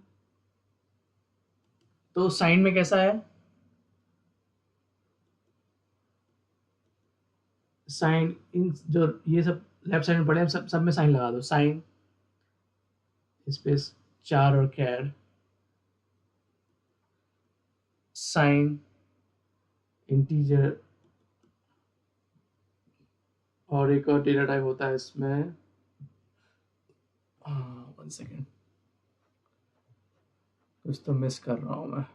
तो साइंड में कैसा है? साइन इन, जो ये सब लेफ्ट साइड में पड़े हैं, सब में साइन लगा दो। साइन स्पेस 4 और कैर, साइन इंटीजर। और एक और डेटा टाइप होता है इसमें, वन सेकेंड, कुछ तो मिस कर रहा हूं मैं।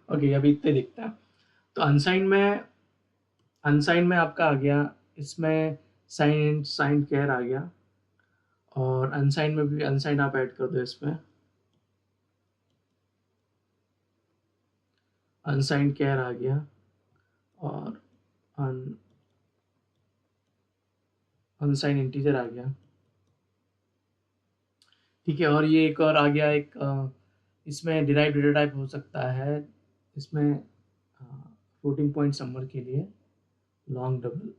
ओके, अभी इतने दिखता है। तो अनसाइन में आपका आ गया, इसमें साइन साइन कैर आ गया। और अनसाइन में भी अनसाइन आप ऐड कर दो इसमें, अनसाइन कैर आ गया। और अनसाइन इंटीजर आ गया। ठीक है, और ये एक और आ गया एक इसमें डिराइव डेटा टाइप हो सकता है, इसमें फ्लोटिंग पॉइंट नंबर के लिए लॉन्ग डबल।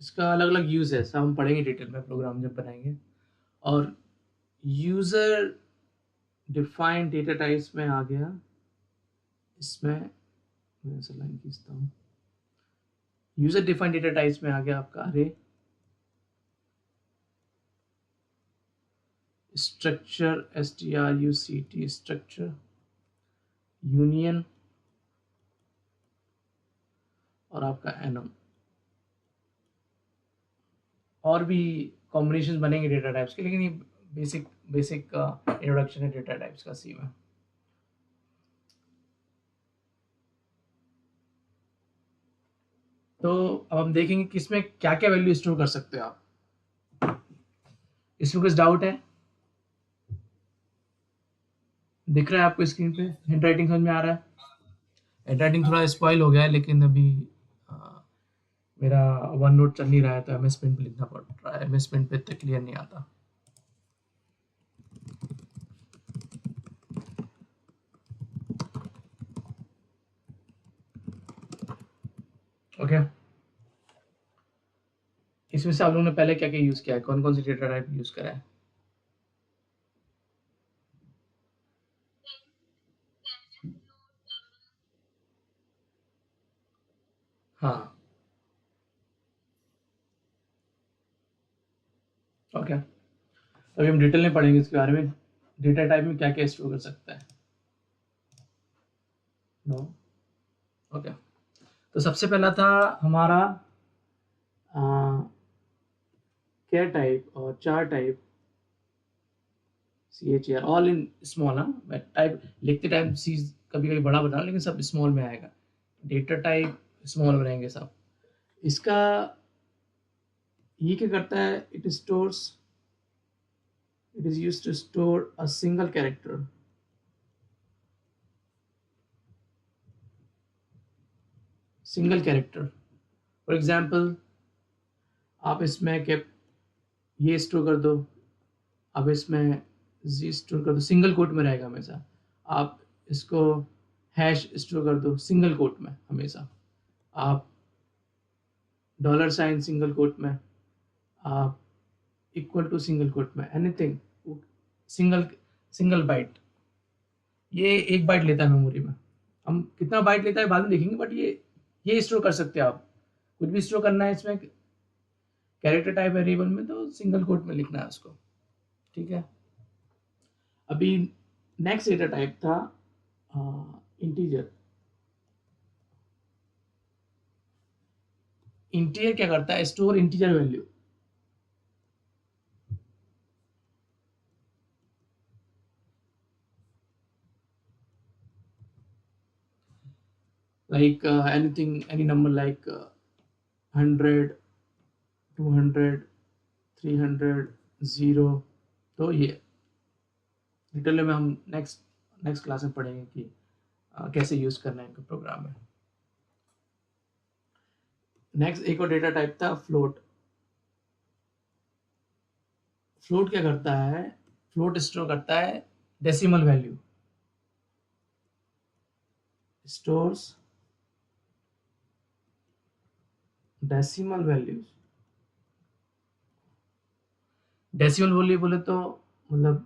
इसका अलग अलग यूज़ है, सब हम पढ़ेंगे डिटेल में प्रोग्राम जब बनाएंगे। और यूज़र डिफाइंड डेटा टाइप्स में आ गया, इसमें मैं ऐसा लाइन खींचता हूँ, यूज़र डिफाइंड डेटा टाइप्स में आ गया आपका अरे, स्ट्रक्चर struct स्ट्रक्चर, यूनियन और आपका एनम। और भी कॉम्बिनेशन बनेंगे डेटा टाइप्स के, लेकिन ये बेसिक इंट्रोडक्शन है डेटा टाइप्स का सी में। तो अब हम देखेंगे कि इसमें क्या क्या वैल्यू स्टोर कर सकते हो आप। इसमें कुछ डाउट है? दिख रहा है आपको स्क्रीन पे? हैंड राइटिंग समझ में आ रहा है? हैंड राइटिंग थोड़ा स्पॉइल हो गया है, लेकिन अभी मेरा वन नोट चल नहीं रहा है, तो एमएस पेंट पे लिखना पड़ रहा है। एमएस पेंट पे इतना क्लियर नहीं आता। ओके, इसमें से आप लोगों ने पहले क्या क्या यूज किया है, कौन कौन सी डेटा टाइप यूज करा है? हाँ, ओके, अभी हम डिटेल में पढ़ेंगे इसके बारे में, डेटा टाइप में क्या क्या स्टोर कर सकता है। नो, ओके, तो सबसे पहला था हमारा क्या टाइप और चार type, CHR all in small. हाँ, मैं टाइप लिखते टाइम सी कभी कभी बड़ा बना, लेकिन सब स्मॉल में आएगा। डेटा टाइप स्मॉल में रहेंगे सब। इसका ये क्या करता है, it is used to store a single character. Single character, for example आप इसमें कैप ये स्टोर कर दो, अब इसमें जी स्टोर कर दो, सिंगल कोट में रहेगा हमेशा। आप इसको हैश स्टोर कर दो, सिंगल कोट में हमेशा। आप डॉलर साइन सिंगल कोट में, आप इक्वल टू सिंगल कोट में, एनीथिंग सिंगल सिंगल बाइट। ये एक बाइट लेता है मेमोरी में, हम कितना बाइट लेता है बाद में देखेंगे, बट ये स्टोर कर सकते हैं आप। कुछ भी स्टोर करना है इसमें कैरेक्टर टाइप वेरिएबल में, तो सिंगल कोट में लिखना है उसको। ठीक है, अभी नेक्स्ट डेटा टाइप था इंटीजर। इंटीजर क्या करता है, store integer value. like any number like 100, 200, 300, 0। तो ये डिटेल में हम नेक्स्ट क्लास में पढ़ेंगे कि कैसे यूज करना है इनको प्रोग्राम में। नेक्स्ट एक और डेटा टाइप था फ्लोट। फ्लोट क्या करता है, फ्लोट स्टोर करता है decimal value, stores decimal values. Decimal बोले तो मतलब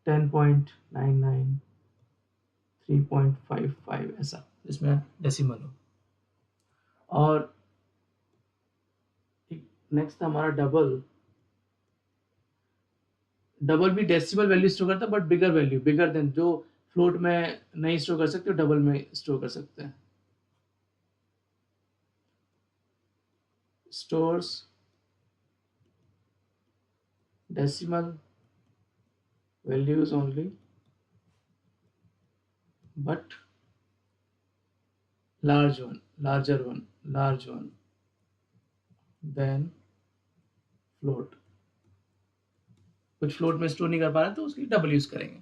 10.99, 3.55 ऐसा, जिसमें डेसिमल हो। और नेक्स्ट था हमारा डबल। डबल भी डेसिमल वैल्यू स्टोर करता है, but bigger value, bigger than जो फ्लोट में नहीं स्टोर कर सकते, डबल में स्टोर कर सकते हैं। Stores decimal values only, but larger one than float। कुछ फ्लोट में स्टोर नहीं कर पा रहे तो उसकी डबल यूज करेंगे।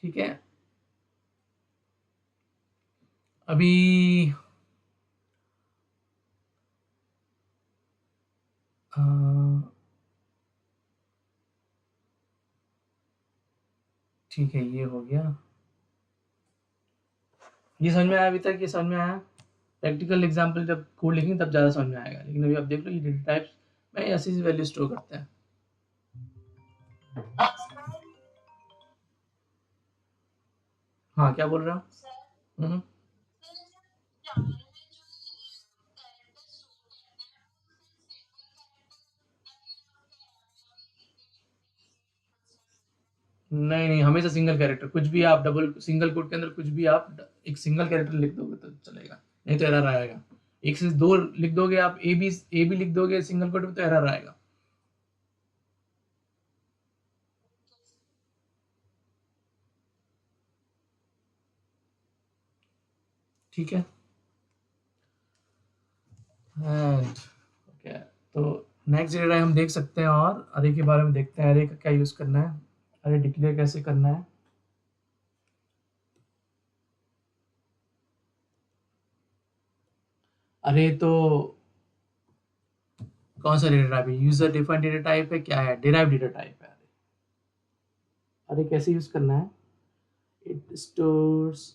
ठीक है, अभी अ, ठीक है, ये हो गया। ये समझ में आया अभी तक? ये समझ में आया? प्रैक्टिकल एग्जाम्पल जब कोड लिखेंगे तब ज़्यादा समझ में आएगा, लेकिन अभी आप देख लो ये डेटा टाइप्स में ऐसी वैल्यू स्टोर करते हैं। हाँ, क्या बोल रहा हूँ? नहीं, नहीं, हमेशा सिंगल कैरेक्टर, कुछ भी आप डबल सिंगल कोट के अंदर कुछ भी आप एक सिंगल कैरेक्टर लिख दोगे तो चलेगा, नहीं तो एरर आएगा। एक से दो लिख दोगे आप, ए बी लिख दोगे सिंगल कोट में तो एरर आएगा। ठीक है, एंड ओके, तो नेक्स्ट एरे हम देख सकते हैं और अरे के बारे में देखते हैं। अरे का क्या यूज करना है, अरे डिक्लेयर कैसे करना है। अरे तो कौन सा डेटा टाइप है? यूजर डिफाइंड डेटा टाइप है, क्या है? डिराइव डेटा टाइप है। अरे कैसे यूज करना है? It stores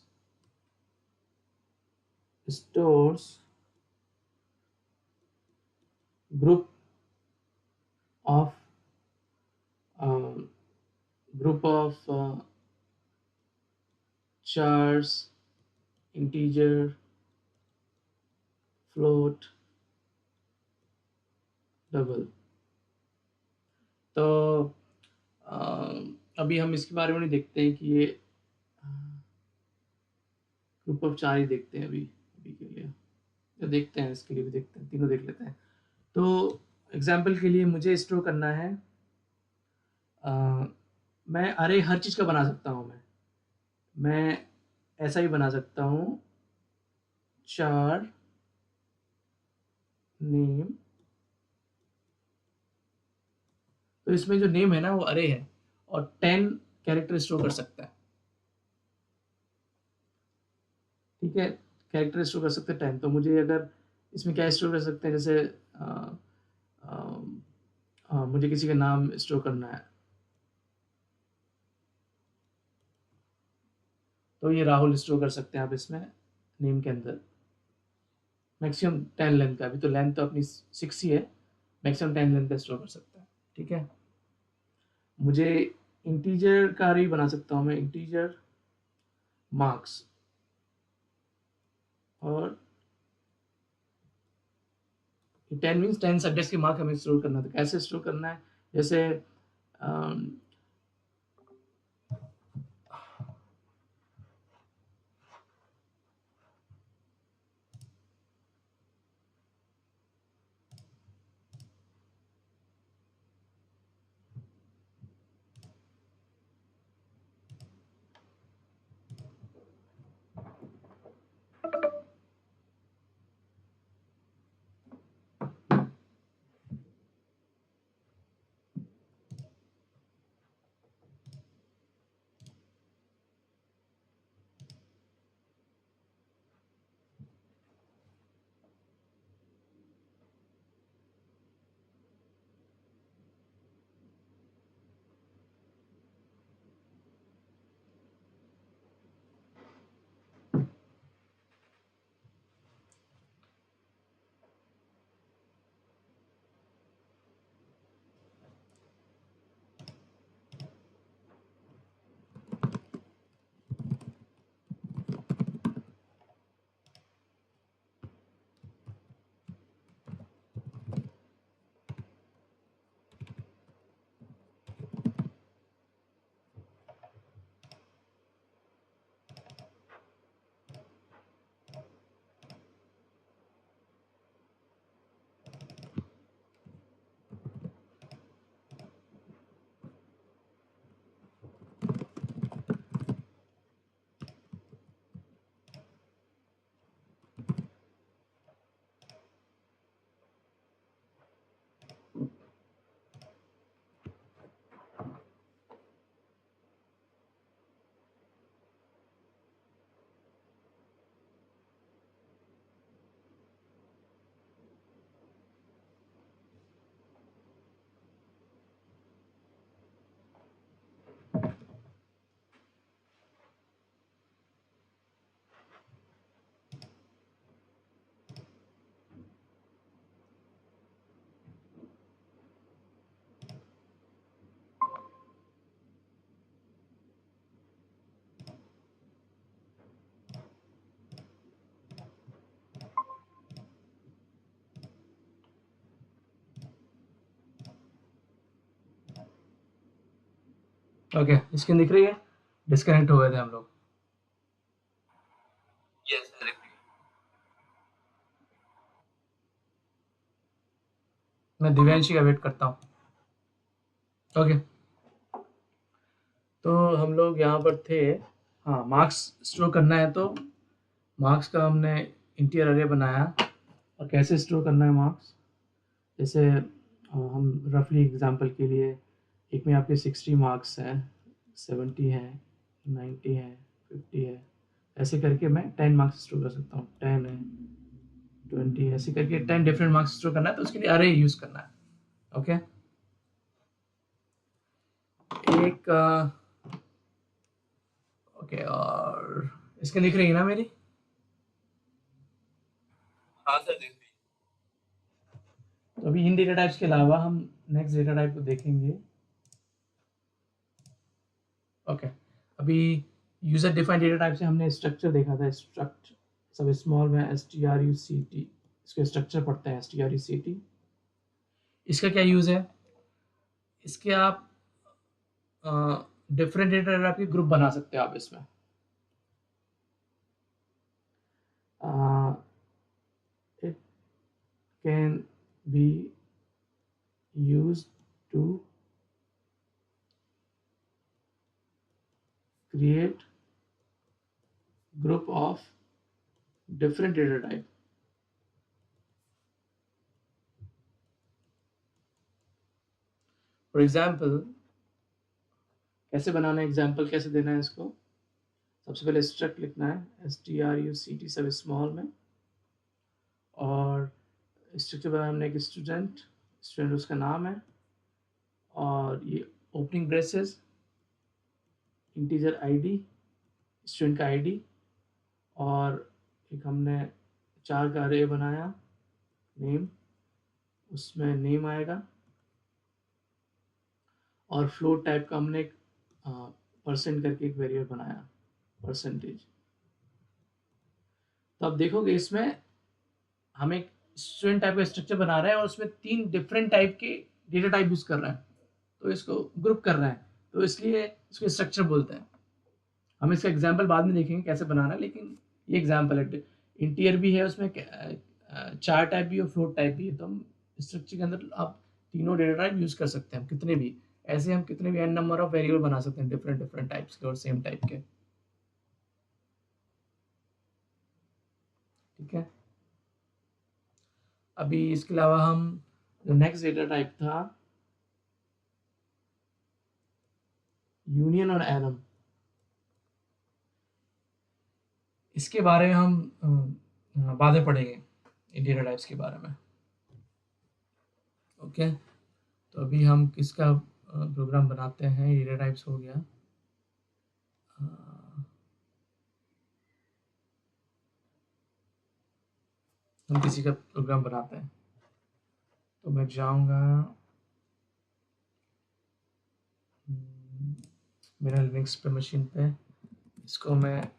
group of group of chars, integer, float, double. तो अभी हम इसके बारे में नहीं देखते हैं कि ये ग्रुप ऑफ चार ही देखते हैं अभी अभी के लिए, तो देखते हैं, इसके लिए भी देखते हैं, तीनों देख लेते हैं। तो एग्जाम्पल के लिए मुझे स्टोर करना है, अ, मैं अरे हर चीज़ का बना सकता हूँ। मैं ऐसा ही बना सकता हूँ, चार नेम। तो इसमें जो नेम है ना वो अरे है, और 10 कैरेक्टर स्टोर कर सकता है। ठीक है, कैरेक्टर स्टोर कर सकते हैं 10। तो मुझे अगर इसमें क्या स्टोर कर सकते हैं, जैसे मुझे किसी का नाम स्टोर करना है, तो ये राहुल स्टोर कर सकते हैं आप इसमें नेम के अंदर। मैक्सिमम 10 लेंथ का, अभी तो लेंथ तो अपनी 6 ही है, मैक्सिमम 10 लेंथ का स्टोर कर सकता है। ठीक है, मुझे इंटीजर का भी बना सकता हूँ मैं, इंटीजर मार्क्स, और 10 मीन्स 10 सब्जेक्ट्स के मार्क हमें स्टोर करना था। कैसे स्टोर करना है, जैसे ओके, स्क्रीन दिख रही है? डिस्कनेक्ट हो गए थे हम लोग। Yes directly. मैं दिव्यांशी का वेट करता हूँ। ओके, तो हम लोग यहाँ पर थे। हाँ, मार्क्स स्टोर करना है तो मार्क्स का हमने इंटीजर अरे बनाया। और कैसे स्टोर करना है मार्क्स, जैसे हम रफली एग्जांपल के लिए, एक में आपके 60 मार्क्स हैं, 70 हैं, 90 हैं, 50 है, ऐसे करके मैं 10 मार्क्स स्टोर कर सकता हूँ। 10 है, 20, ऐसे करके 10 डिफरेंट मार्क्स स्टोर करना है, तो उसके लिए अरे यूज करना है। ओके, एक ओके, और इसके दिख रही है ना मेरी? हाँ सर देख लीजिए। तो अभी इन डेटा टाइप्स के अलावा हम नेक्स्ट डेटा टाइप को देखेंगे। ओके, अभी यूजर डिफाइंड डेटा टाइप से हमने स्ट्रक्चर देखा था। स्ट्रक्चर सब स्मॉल में struct, इसके स्ट्रक्चर पढ़ते हैं struct। इसका क्या यूज है? इसके आप डिफरेंट डेटा टाइप के ग्रुप बना सकते हो आप इसमें। It can be use to create group of different data type। For example, कैसे बनाना है, एग्जाम्पल कैसे देना है इसको? सबसे पहले स्ट्रक्ट लिखना है, struct सब स्मॉल में, और स्ट्रक्चर बनाया हमने एक स्टूडेंट, स्टूडेंट उसका नाम है, और ये opening braces, integer ID, student का आईडी, और एक हमने 4 का अरे बनाया, नेम, उसमें नेम आएगा, और फ्लोट टाइप का हमने एक परसेंट करके एक वेरिएबल बनाया, परसेंटेज। तो आप देखोगे इसमें हम एक स्टूडेंट टाइप का स्ट्रक्चर बना रहे हैं, और उसमें 3 डिफरेंट टाइप के डेटा टाइप यूज कर रहे हैं, तो इसको ग्रुप कर रहे हैं, तो इसलिए इसको स्ट्रक्चर बोलते हैं। हम इसका एग्जाम्पल बाद में देखेंगे कैसे बनाना है, लेकिन ये एग्जाम्पल है। इंटीरियर भी है उसमें, 4 टाइप भी और फ्लोट टाइप भी है, तो हम स्ट्रक्चर के अंदर आप तीनों डेटा टाइप यूज कर सकते हैं, हम कितने भी, ऐसे हम कितने भी एन नंबर ऑफ वेरिएबल बना सकते हैं, डिफरेंट डिफरेंट टाइप्स के और सेम टाइप के। ठीक है, अभी इसके अलावा हम जो नेक्स्ट डेटा टाइप था, यूनियन और एरम, इसके बारे में हम बाद में पढ़ेंगे, इन डेटा टाइप्स के बारे में। ओके, तो अभी हम किसका प्रोग्राम बनाते हैं, डेटा टाइप्स हो गया। हम किसी का प्रोग्राम बनाते हैं, तो मैं जाऊंगा मेरा लिनक्स पे मशीन पे, इसको मैं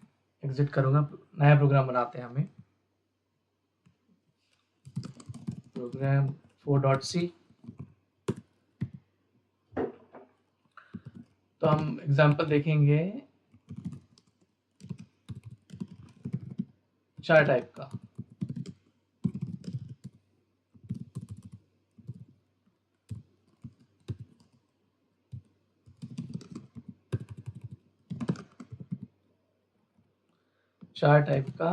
एग्जिट करूंगा, नया प्रोग्राम बनाते हैं हमें, प्रोग्राम 4.c। तो हम एग्जांपल देखेंगे 4 टाइप का। चार टाइप का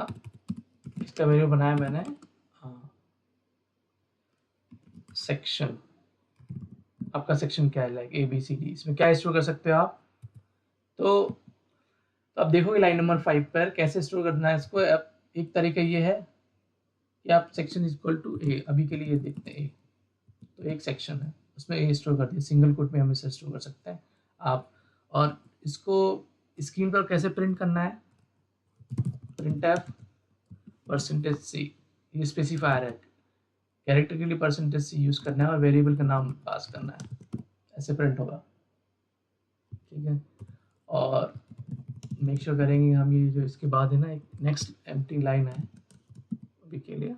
इसका वीडियो बनाया मैंने। सेक्शन, आपका सेक्शन क्या है, लाइक ABCD, इसमें क्या स्टोर कर सकते हो आप? तो अब देखोगे लाइन नंबर 5 पर कैसे स्टोर करना है इसको। अब एक तरीका ये है कि आप सेक्शन इज इक्वल टू ए, अभी के लिए देखते हैं ए, तो एक सेक्शन है उसमें ए स्टोर कर दिया, सिंगल कोट में हम इसे स्टोर कर सकते हैं आप। और इसको स्क्रीन पर कैसे प्रिंट करना है, प्रिंट एफ %c, ये स्पेसिफायर है, कैरेक्टर के लिए %c यूज करना है और वेरिएबल का नाम पास करना है, ऐसे प्रिंट होगा। ठीक है, और मेक श्योर करेंगे हम, ये जो इसके बाद है ना एक नेक्स्ट एम्प्टी लाइन है अभी के लिए,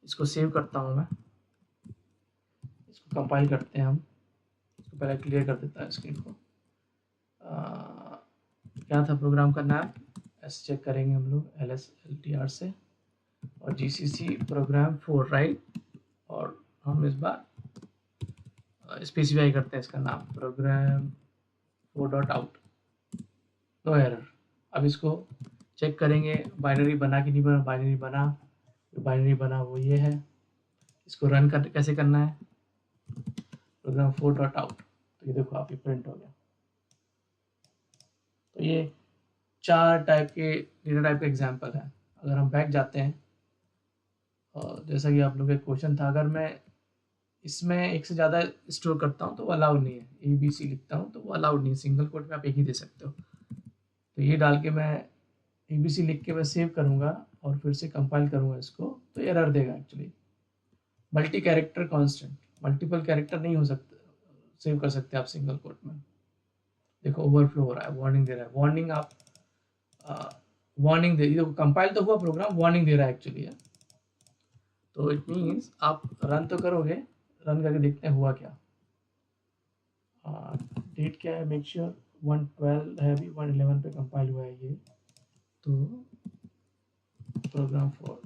इसको सेव करता हूँ मैं, इसको कंपाइल करते हैं हम, तो पहले क्लियर कर देता है स्क्रीन को। क्या था प्रोग्राम का नाम, ऐसे चेक करेंगे हम लोग LSLTR से, और GCC प्रोग्राम 4 राइट, और हम इस बार स्पेसिफाई करते हैं इसका नाम प्रोग्राम 4.out, नो एरर। अब इसको चेक करेंगे बाइनरी बना कि नहीं बना। बाइनरी बना, जो बाइनरी बना वो ये है। इसको रन कर कैसे करना है, प्रोग्राम 4.out, तो ये देखो आप, ये प्रिंट हो गया। तो ये 4 टाइप के डेटा टाइप का एग्जाम्पल है। अगर हम बैक जाते हैं, और जैसा कि आप लोग का क्वेश्चन था, अगर मैं इसमें एक से ज़्यादा स्टोर करता हूँ तो वो अलाउड नहीं है, ABC लिखता हूँ तो वो अलाउड नहीं है, सिंगल कोट में आप एक ही दे सकते हो। तो ये डाल के मैं ABC लिख के मैं सेव करूँगा और फिर से कंपाइल करूँगा इसको, तो एरर देगा actually. Multi character constant, multiple character नहीं हो सकते, सेव कर सकते आप सिंगल कोट में। देखो ओवरफ्लो हो रहा है, वार्निंग दे रहा है। वार्निंग आप वार्निंग दे, देखो कंपाइल तो हुआ प्रोग्राम, वार्निंग दे रहा है एक्चुअली है। तो इट मीन्स आप रन तो करोगे, रन करके देखते हैं हुआ क्या। डेट क्या है, मेक श्योर 112 है, अभी 111 पे कंपाइल हुआ है ये। तो प्रोग्राम 4,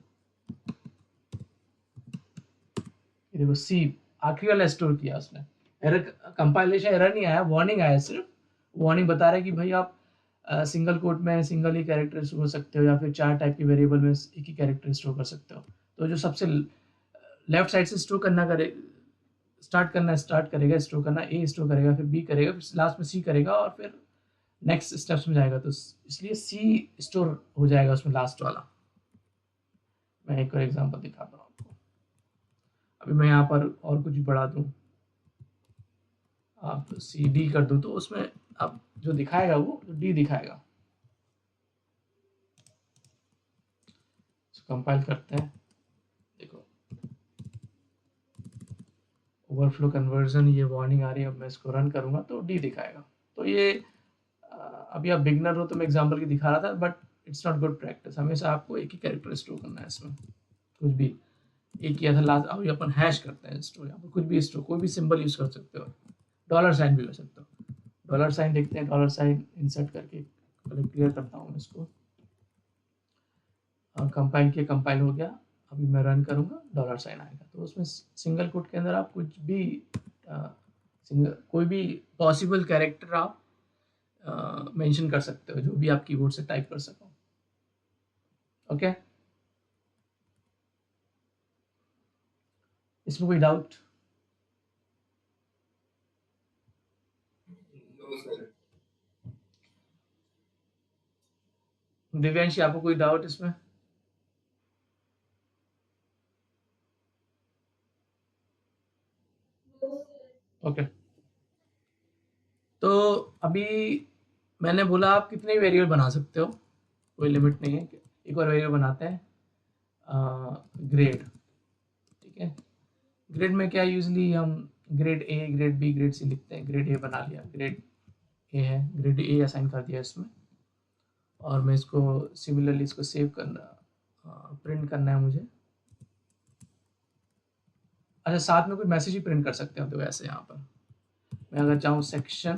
ये देखो सी आखिरी वाला स्टोर किया उसने। एरर, कंपाइलेशन एरर नहीं आया, वार्निंग आया सिर्फ। वार्निंग बता रहा है कि भाई आप सिंगल कोट में सिंगल ही कैरेक्टर स्टोर कर सकते हो, या फिर 4 टाइप के वेरिएबल में एक ही कैरेक्टर स्टोर कर सकते हो। तो जो सबसे लेफ्ट साइड से स्टोर करना करे स्टार्ट करेगा स्टोर करना, ए स्टोर करेगा, फिर बी करेगा, फिर लास्ट में सी करेगा, और फिर नेक्स्ट स्टेप्स में जाएगा। तो इसलिए सी स्टोर हो जाएगा उसमें लास्ट वाला। मैं एक और एग्जांपल दिखाता हूँ आपको। अभी मैं यहाँ पर और कुछ बढ़ा दूँ, आप CD कर दूँ, तो उसमें आप जो दिखाएगा वो D दिखाएगा। कंपाइल करते हैं, देखो ओवरफ्लो कन्वर्जन, ये वार्निंग आ रही है। अब मैं इसको रन करूँगा तो D दिखाएगा। तो ये अभी आप बिगनर हो तो मैं एग्जांपल की दिखा रहा था, but it's not good practice. हमेशा आपको एक ही कैरेक्टर स्टोर करना है इसमें, कुछ भी एक किया था लास्ट। अभी अपन हैश करते हैं स्टोर, यहाँ पर कुछ भी स्टोर, कोई भी सिंबल यूज कर सकते हो, डॉलर साइन भी कर सकते हो। डॉलर साइन देखते हैं, डॉलर साइन इंसर्ट करके पहले क्लियर करता हूँ इसको। कंपाइल किया, कंपाइल हो गया। अभी मैं रन करूँगा, डॉलर साइन आएगा। तो उसमें सिंगल कोट के अंदर आप कुछ भी कोई भी पॉसिबल कैरेक्टर आप मेंशन कर सकते हो, जो भी आप कीबोर्ड से टाइप कर सको। ओके, इसमें कोई डाउट? दिव्यांशी, आपको कोई डाउट इसमें? ओके, तो अभी मैंने बोला आप कितने वेरिएबल बना सकते हो, कोई लिमिट नहीं है। एक और वेरिएबल बनाते हैं, ग्रेड। ठीक है, ग्रेड में क्या यूजली हम grade A, grade B, grade C लिखते हैं। ग्रेड A बना लिया, ग्रेड A है, ग्रेड A असाइन कर दिया इसमें। और मैं इसको सिमिलरली इसको सेव करना, प्रिंट करना है मुझे। अच्छा, साथ में कोई मैसेज ही प्रिंट कर सकते हैं। तो वैसे यहाँ पर मैं अगर चाहूँ सेक्शन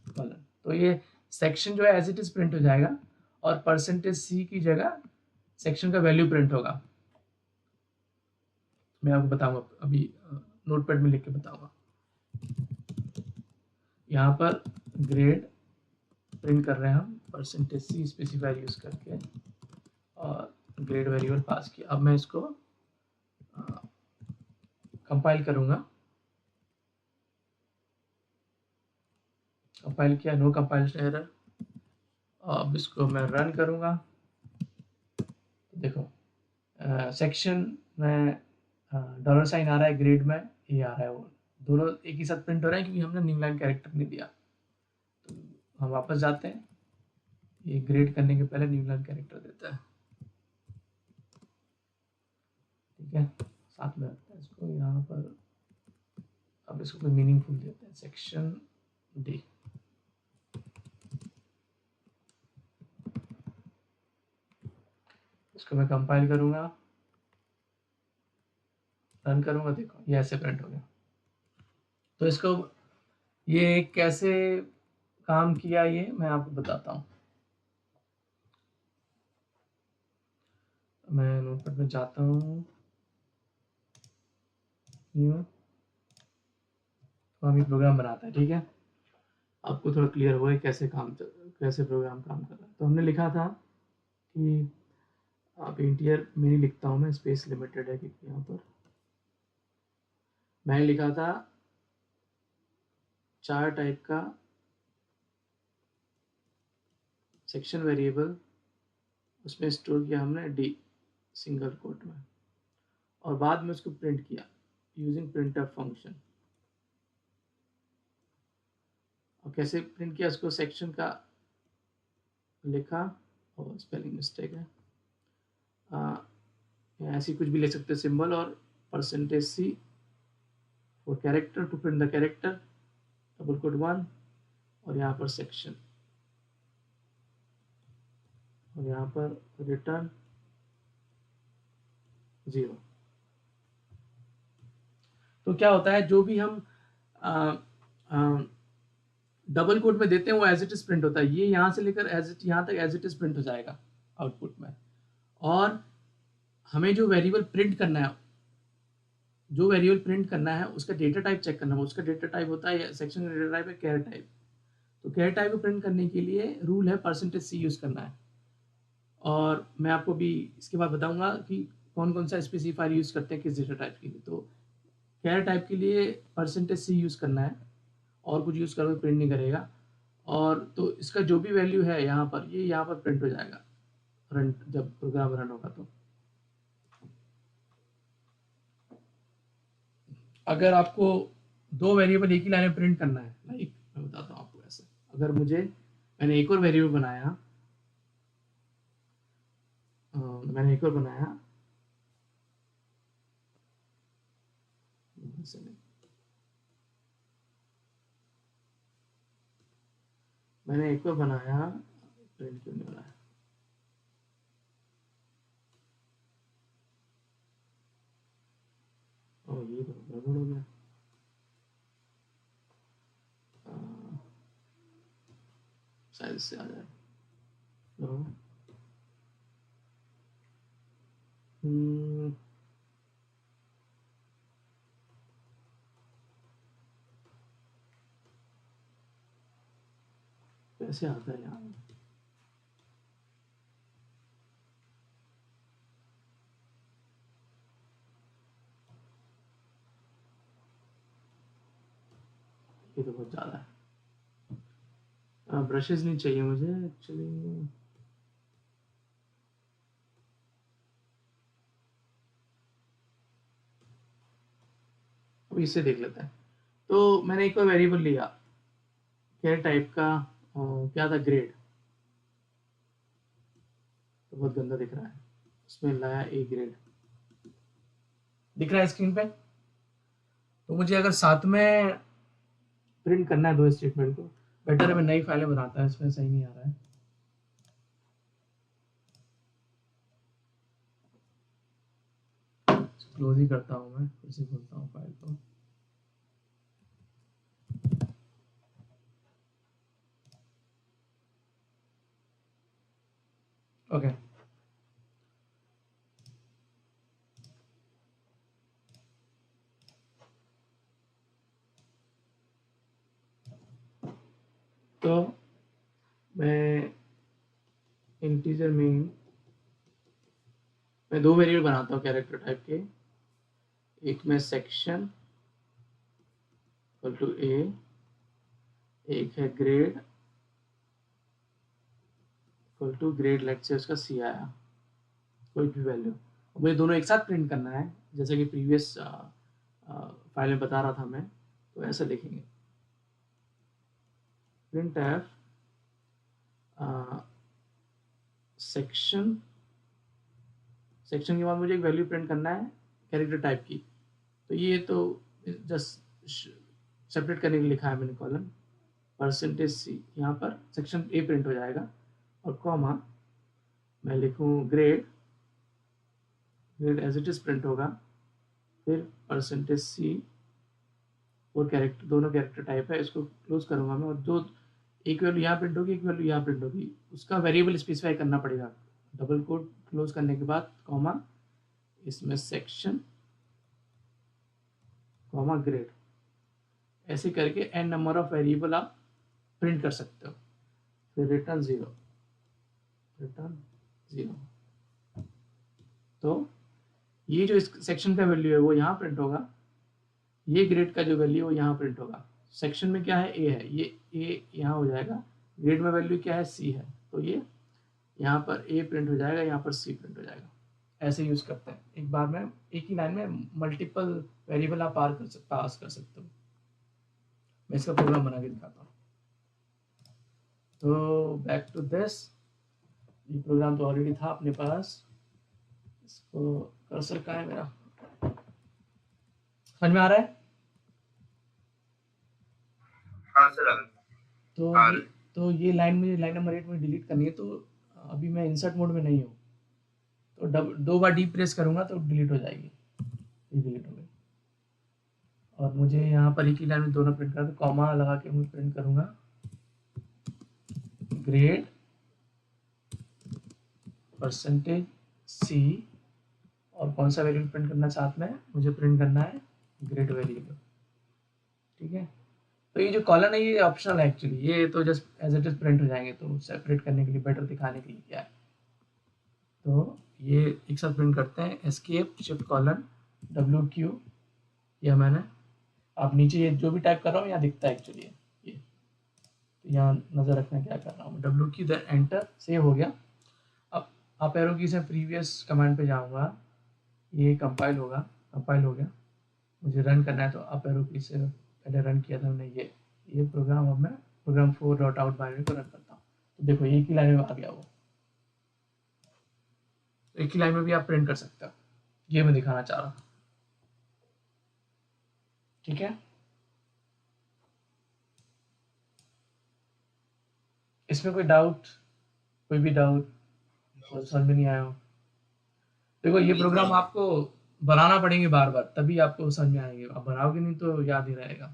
कॉलन, तो ये सेक्शन जो है एज इट इज प्रिंट हो जाएगा, और %C की जगह सेक्शन का वैल्यू प्रिंट होगा। मैं आपको बताऊंगा अभी, नोटपैड में लिख के बताऊंगा। यहाँ पर ग्रेड प्रिंट कर रहे हैं हम, %C स्पेसिफायर यूज करके, और ग्रेड वेरिएबल पास किया। अब मैं इसको कंपाइल करूंगा। कंपाइल किया, नो कंपाइलेशन एरर। अब इसको मैं रन करूंगा, तो देखो सेक्शन में डॉलर साइन आ रहा है, ग्रेड में ये आ रहा है। वो दोनों एक ही साथ प्रिंट हो रहे हैं क्योंकि हमने न्यू लाइन कैरेक्टर नहीं दिया। तो हम वापस जाते हैं, ये ग्रेड करने के पहले न्यू लाइन कैरेक्टर देता है। ठीक है, साथ में रखते हैं इसको यहाँ पर। अब इसको कोई मीनिंगफुल देते हैं, सेक्शन D। इसको मैं कंपाइल करूंगा, रन करूंगा, देखो ये ऐसे प्रिंट हो गया। तो इसको ये कैसे काम किया ये मैं आपको बताता हूँ। मैं नोटपैड में जाता हूँ, न्यू, तो हम ये प्रोग्राम बनाते हैं, ठीक है। आपको थोड़ा क्लियर हुआ है कैसे प्रोग्राम काम कर रहा है। तो हमने लिखा था कि आप इंटीरियर में नहीं लिखता हूँ मैं, स्पेस लिमिटेड है क्योंकि यहाँ पर मैंने लिखा था 4 टाइप का सेक्शन वेरिएबल, उसमें स्टोर किया हमने डी सिंगल कोट में, और बाद में उसको प्रिंट किया यूजिंग प्रिंटफ फंक्शन। और कैसे प्रिंट किया उसको, सेक्शन का लिखा, और स्पेलिंग मिस्टेक है, ऐसी कुछ भी ले सकते हैं सिंबल, और %C for character to print the character, double quote 1, और यहाँ पर सेक्शन, और यहाँ पर रिटर्न 0। तो क्या होता है, जो भी हम डबल कोट में देते हैं वो एज इट इज प्रिंट होता है। ये यहाँ से लेकर यहाँ तक एज इट इज प्रिंट हो जाएगा आउटपुट में। और हमें जो वेरिएबल प्रिंट करना है उसका डेटा टाइप चेक करना है। उसका डेटा टाइप होता है, सेक्शन का डेटा टाइप है कैर टाइप। तो कैर टाइप को प्रिंट करने के लिए रूल है %C यूज करना है। और मैं आपको भी इसके बाद बताऊंगा कि कौन कौन सा स्पेसिफायर यूज करते हैं किस डेटा टाइप के लिए। तो कैर टाइप के लिए %C यूज करना है, और कुछ यूज करोगे प्रिंट नहीं करेगा। और तो इसका जो भी वैल्यू है यहाँ पर, ये यहाँ पर प्रिंट हो जाएगा रन, जब प्रोग्राम रन होगा। तो अगर आपको 2 वेरिएबल एक ही लाइन में प्रिंट करना है, लाइक मैं बताता हूँ आपको ऐसे, अगर मैंने एक और वेरिएबल बनाया, मैंने एक और बनाया, प्रिंट क्यों नहीं हो रहा है, ये तो गड़बड़ हो गया। शायद इससे आ जाए। कैसे आता है यहाँ, ये तो बहुत ज़्यादा है। ब्रशेस नहीं चाहिए मुझे एक्चुअली। अब इससे देख लेते हैं। तो मैंने एक और वेरिएबल लिया कैर टाइप का, क्या था, ग्रेड। तो बहुत गंदा दिख रहा है, उसमें लाया ए ग्रेड, दिख रहा है स्क्रीन पे। तो मुझे अगर साथ में प्रिंट करना है 2 स्टेटमेंट को, बेटर है मैं नई फाइलें बनाता है, इसमें सही नहीं आ रहा है। क्लोज ही करता हूँ मैं, फिर से खोलता हूँ फाइल को। ओके, तो मैं इंटीजर में मैं 2 वेरिएबल बनाता हूँ कैरेक्टर टाइप के। एक में सेक्शन इक्वल टू ए, एक है grade equal to grade, let से उसका सी आया, कोई भी वैल्यू। मुझे दोनों एक साथ प्रिंट करना है, जैसे कि प्रीवियस फाइल में बता रहा था मैं। तो ऐसा लिखेंगे, प्रिंट एफ सेक्शन के बाद मुझे एक वैल्यू प्रिंट करना है कैरेक्टर टाइप की। तो ये तो जस्ट सेपरेट करने के लिए लिखा है मैंने कॉलम, %C, यहाँ पर सेक्शन ए प्रिंट हो जाएगा, और कॉमा मैं लिखूँ grade as it is print होगा, फिर %C और कैरेक्टर, दोनों कैरेक्टर टाइप है। इसको क्लोज करूंगा मैं, और जो एक वैल्यू यहाँ प्रिंट होगी, एक वैल्यू यहाँ प्रिंट होगी, उसका वेरिएबल स्पेसिफाई करना पड़ेगा। डबल कोट क्लोज करने के बाद कॉमा, इसमें सेक्शन कॉमा ग्रेड, ऐसे करके n नंबर ऑफ वेरिएबल आप प्रिंट कर सकते हो। फिर रिटर्न 0, रिटर्न 0। तो ये जो इस सेक्शन का वैल्यू है वो यहाँ प्रिंट होगा, ये ग्रेड का जो वैल्यू है वो यहाँ प्रिंट होगा। सेक्शन में क्या है, ए है, ये ए यहाँ हो जाएगा, ग्रेड में वैल्यू क्या है, सी है, तो ये यहाँ पर ए प्रिंट हो जाएगा, यहाँ पर सी प्रिंट हो जाएगा। ऐसे यूज करते हैं, एक बार में एक ही लाइन में मल्टीपल वेरिएबल आप पास कर सकते हो। मैं इसका प्रोग्राम बना के दिखाता हूँ। तो बैक टू दिस, ये प्रोग्राम तो ऑलरेडी था अपने पास। इसको कर्सर कहाँ है मेरा, समझ में आ रहा है? हाँ सर, तो ये लाइन मुझे लाइन नंबर 8 में डिलीट करनी है, तो अभी मैं इंसर्ट मोड में नहीं हूँ, तो दो बार डी प्रेस करूँगा तो डिलीट हो जाएगी, ये डिलीट हो गई। और मुझे यहाँ पर एक ही लाइन में दोनों प्रिंट करना, तो कॉमा लगा के मैं प्रिंट करूँगा ग्रेड परसेंटेज सी, और कौन सा वेरिएबल प्रिंट करना साथ में, मुझे प्रिंट करना है ग्रेड वेरिएबल। ठीक है, तो ये जो कॉलन है ये ऑप्शनल है एक्चुअली, ये तो just as it is print हो जाएंगे, तो सेपरेट करने के लिए, बेटर दिखाने के लिए क्या है। तो ये एक साथ प्रिंट करते हैं, एस्केप शिफ्ट कॉलन WQ, यह मैंने, आप नीचे ये जो भी टाइप कर रहा हूँ यहाँ दिखता है एक्चुअली, ये तो यहाँ नज़र रखना क्या कर रहा हूँ, WQ द एंटर, सेव हो गया। अब आप एरो की से प्रीवियस कमांड पे जाऊँगा, ये कंपाइल होगा, कंपाइल हो गया, मुझे रन करना है, तो अप एरो की से पहले रन किया था मैंने ये प्रोग्राम, अब मैं प्रोग्राम 4.out बाइनरी को रन करता हूँ। तो देखो एक ही लाइन में आ गया वो, तो एक ही लाइन में भी आप प्रिंट कर सकते हो, ये मैं दिखाना चाह रहा हूँ। ठीक है, इसमें कोई डाउट, कोई भी डाउट समझ में नहीं आया हो? देखो ये प्रोग्राम आपको बनाना पड़ेंगे बार बार, तभी आपको समझ में आएंगे, आप बनाओगे नहीं तो याद ही रहेगा।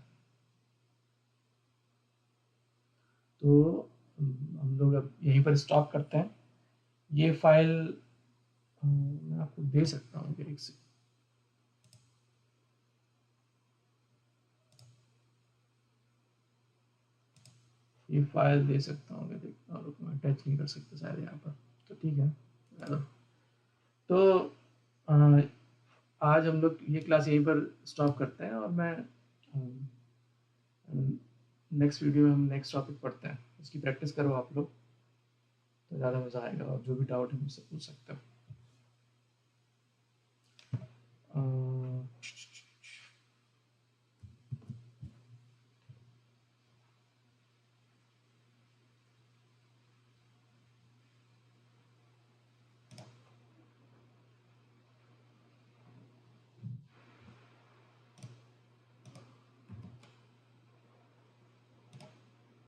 तो हम लोग अब यहीं पर स्टॉप करते हैं। ये फाइल मैं आपको दे सकता हूँ एक से, ये फाइल दे सकता हूँ, मैं देखता हूँ, मैं टच नहीं कर सकते शायद यहाँ पर, तो ठीक है। तो आज हम लोग ये क्लास यहीं पर स्टॉप करते हैं, और मैं नेक्स्ट वीडियो में हम नेक्स्ट टॉपिक पढ़ते हैं, इसकी प्रैक्टिस करो आप लोग, तो ज़्यादा मज़ा आएगा, और जो भी डाउट है मुझसे पूछ सकते हो।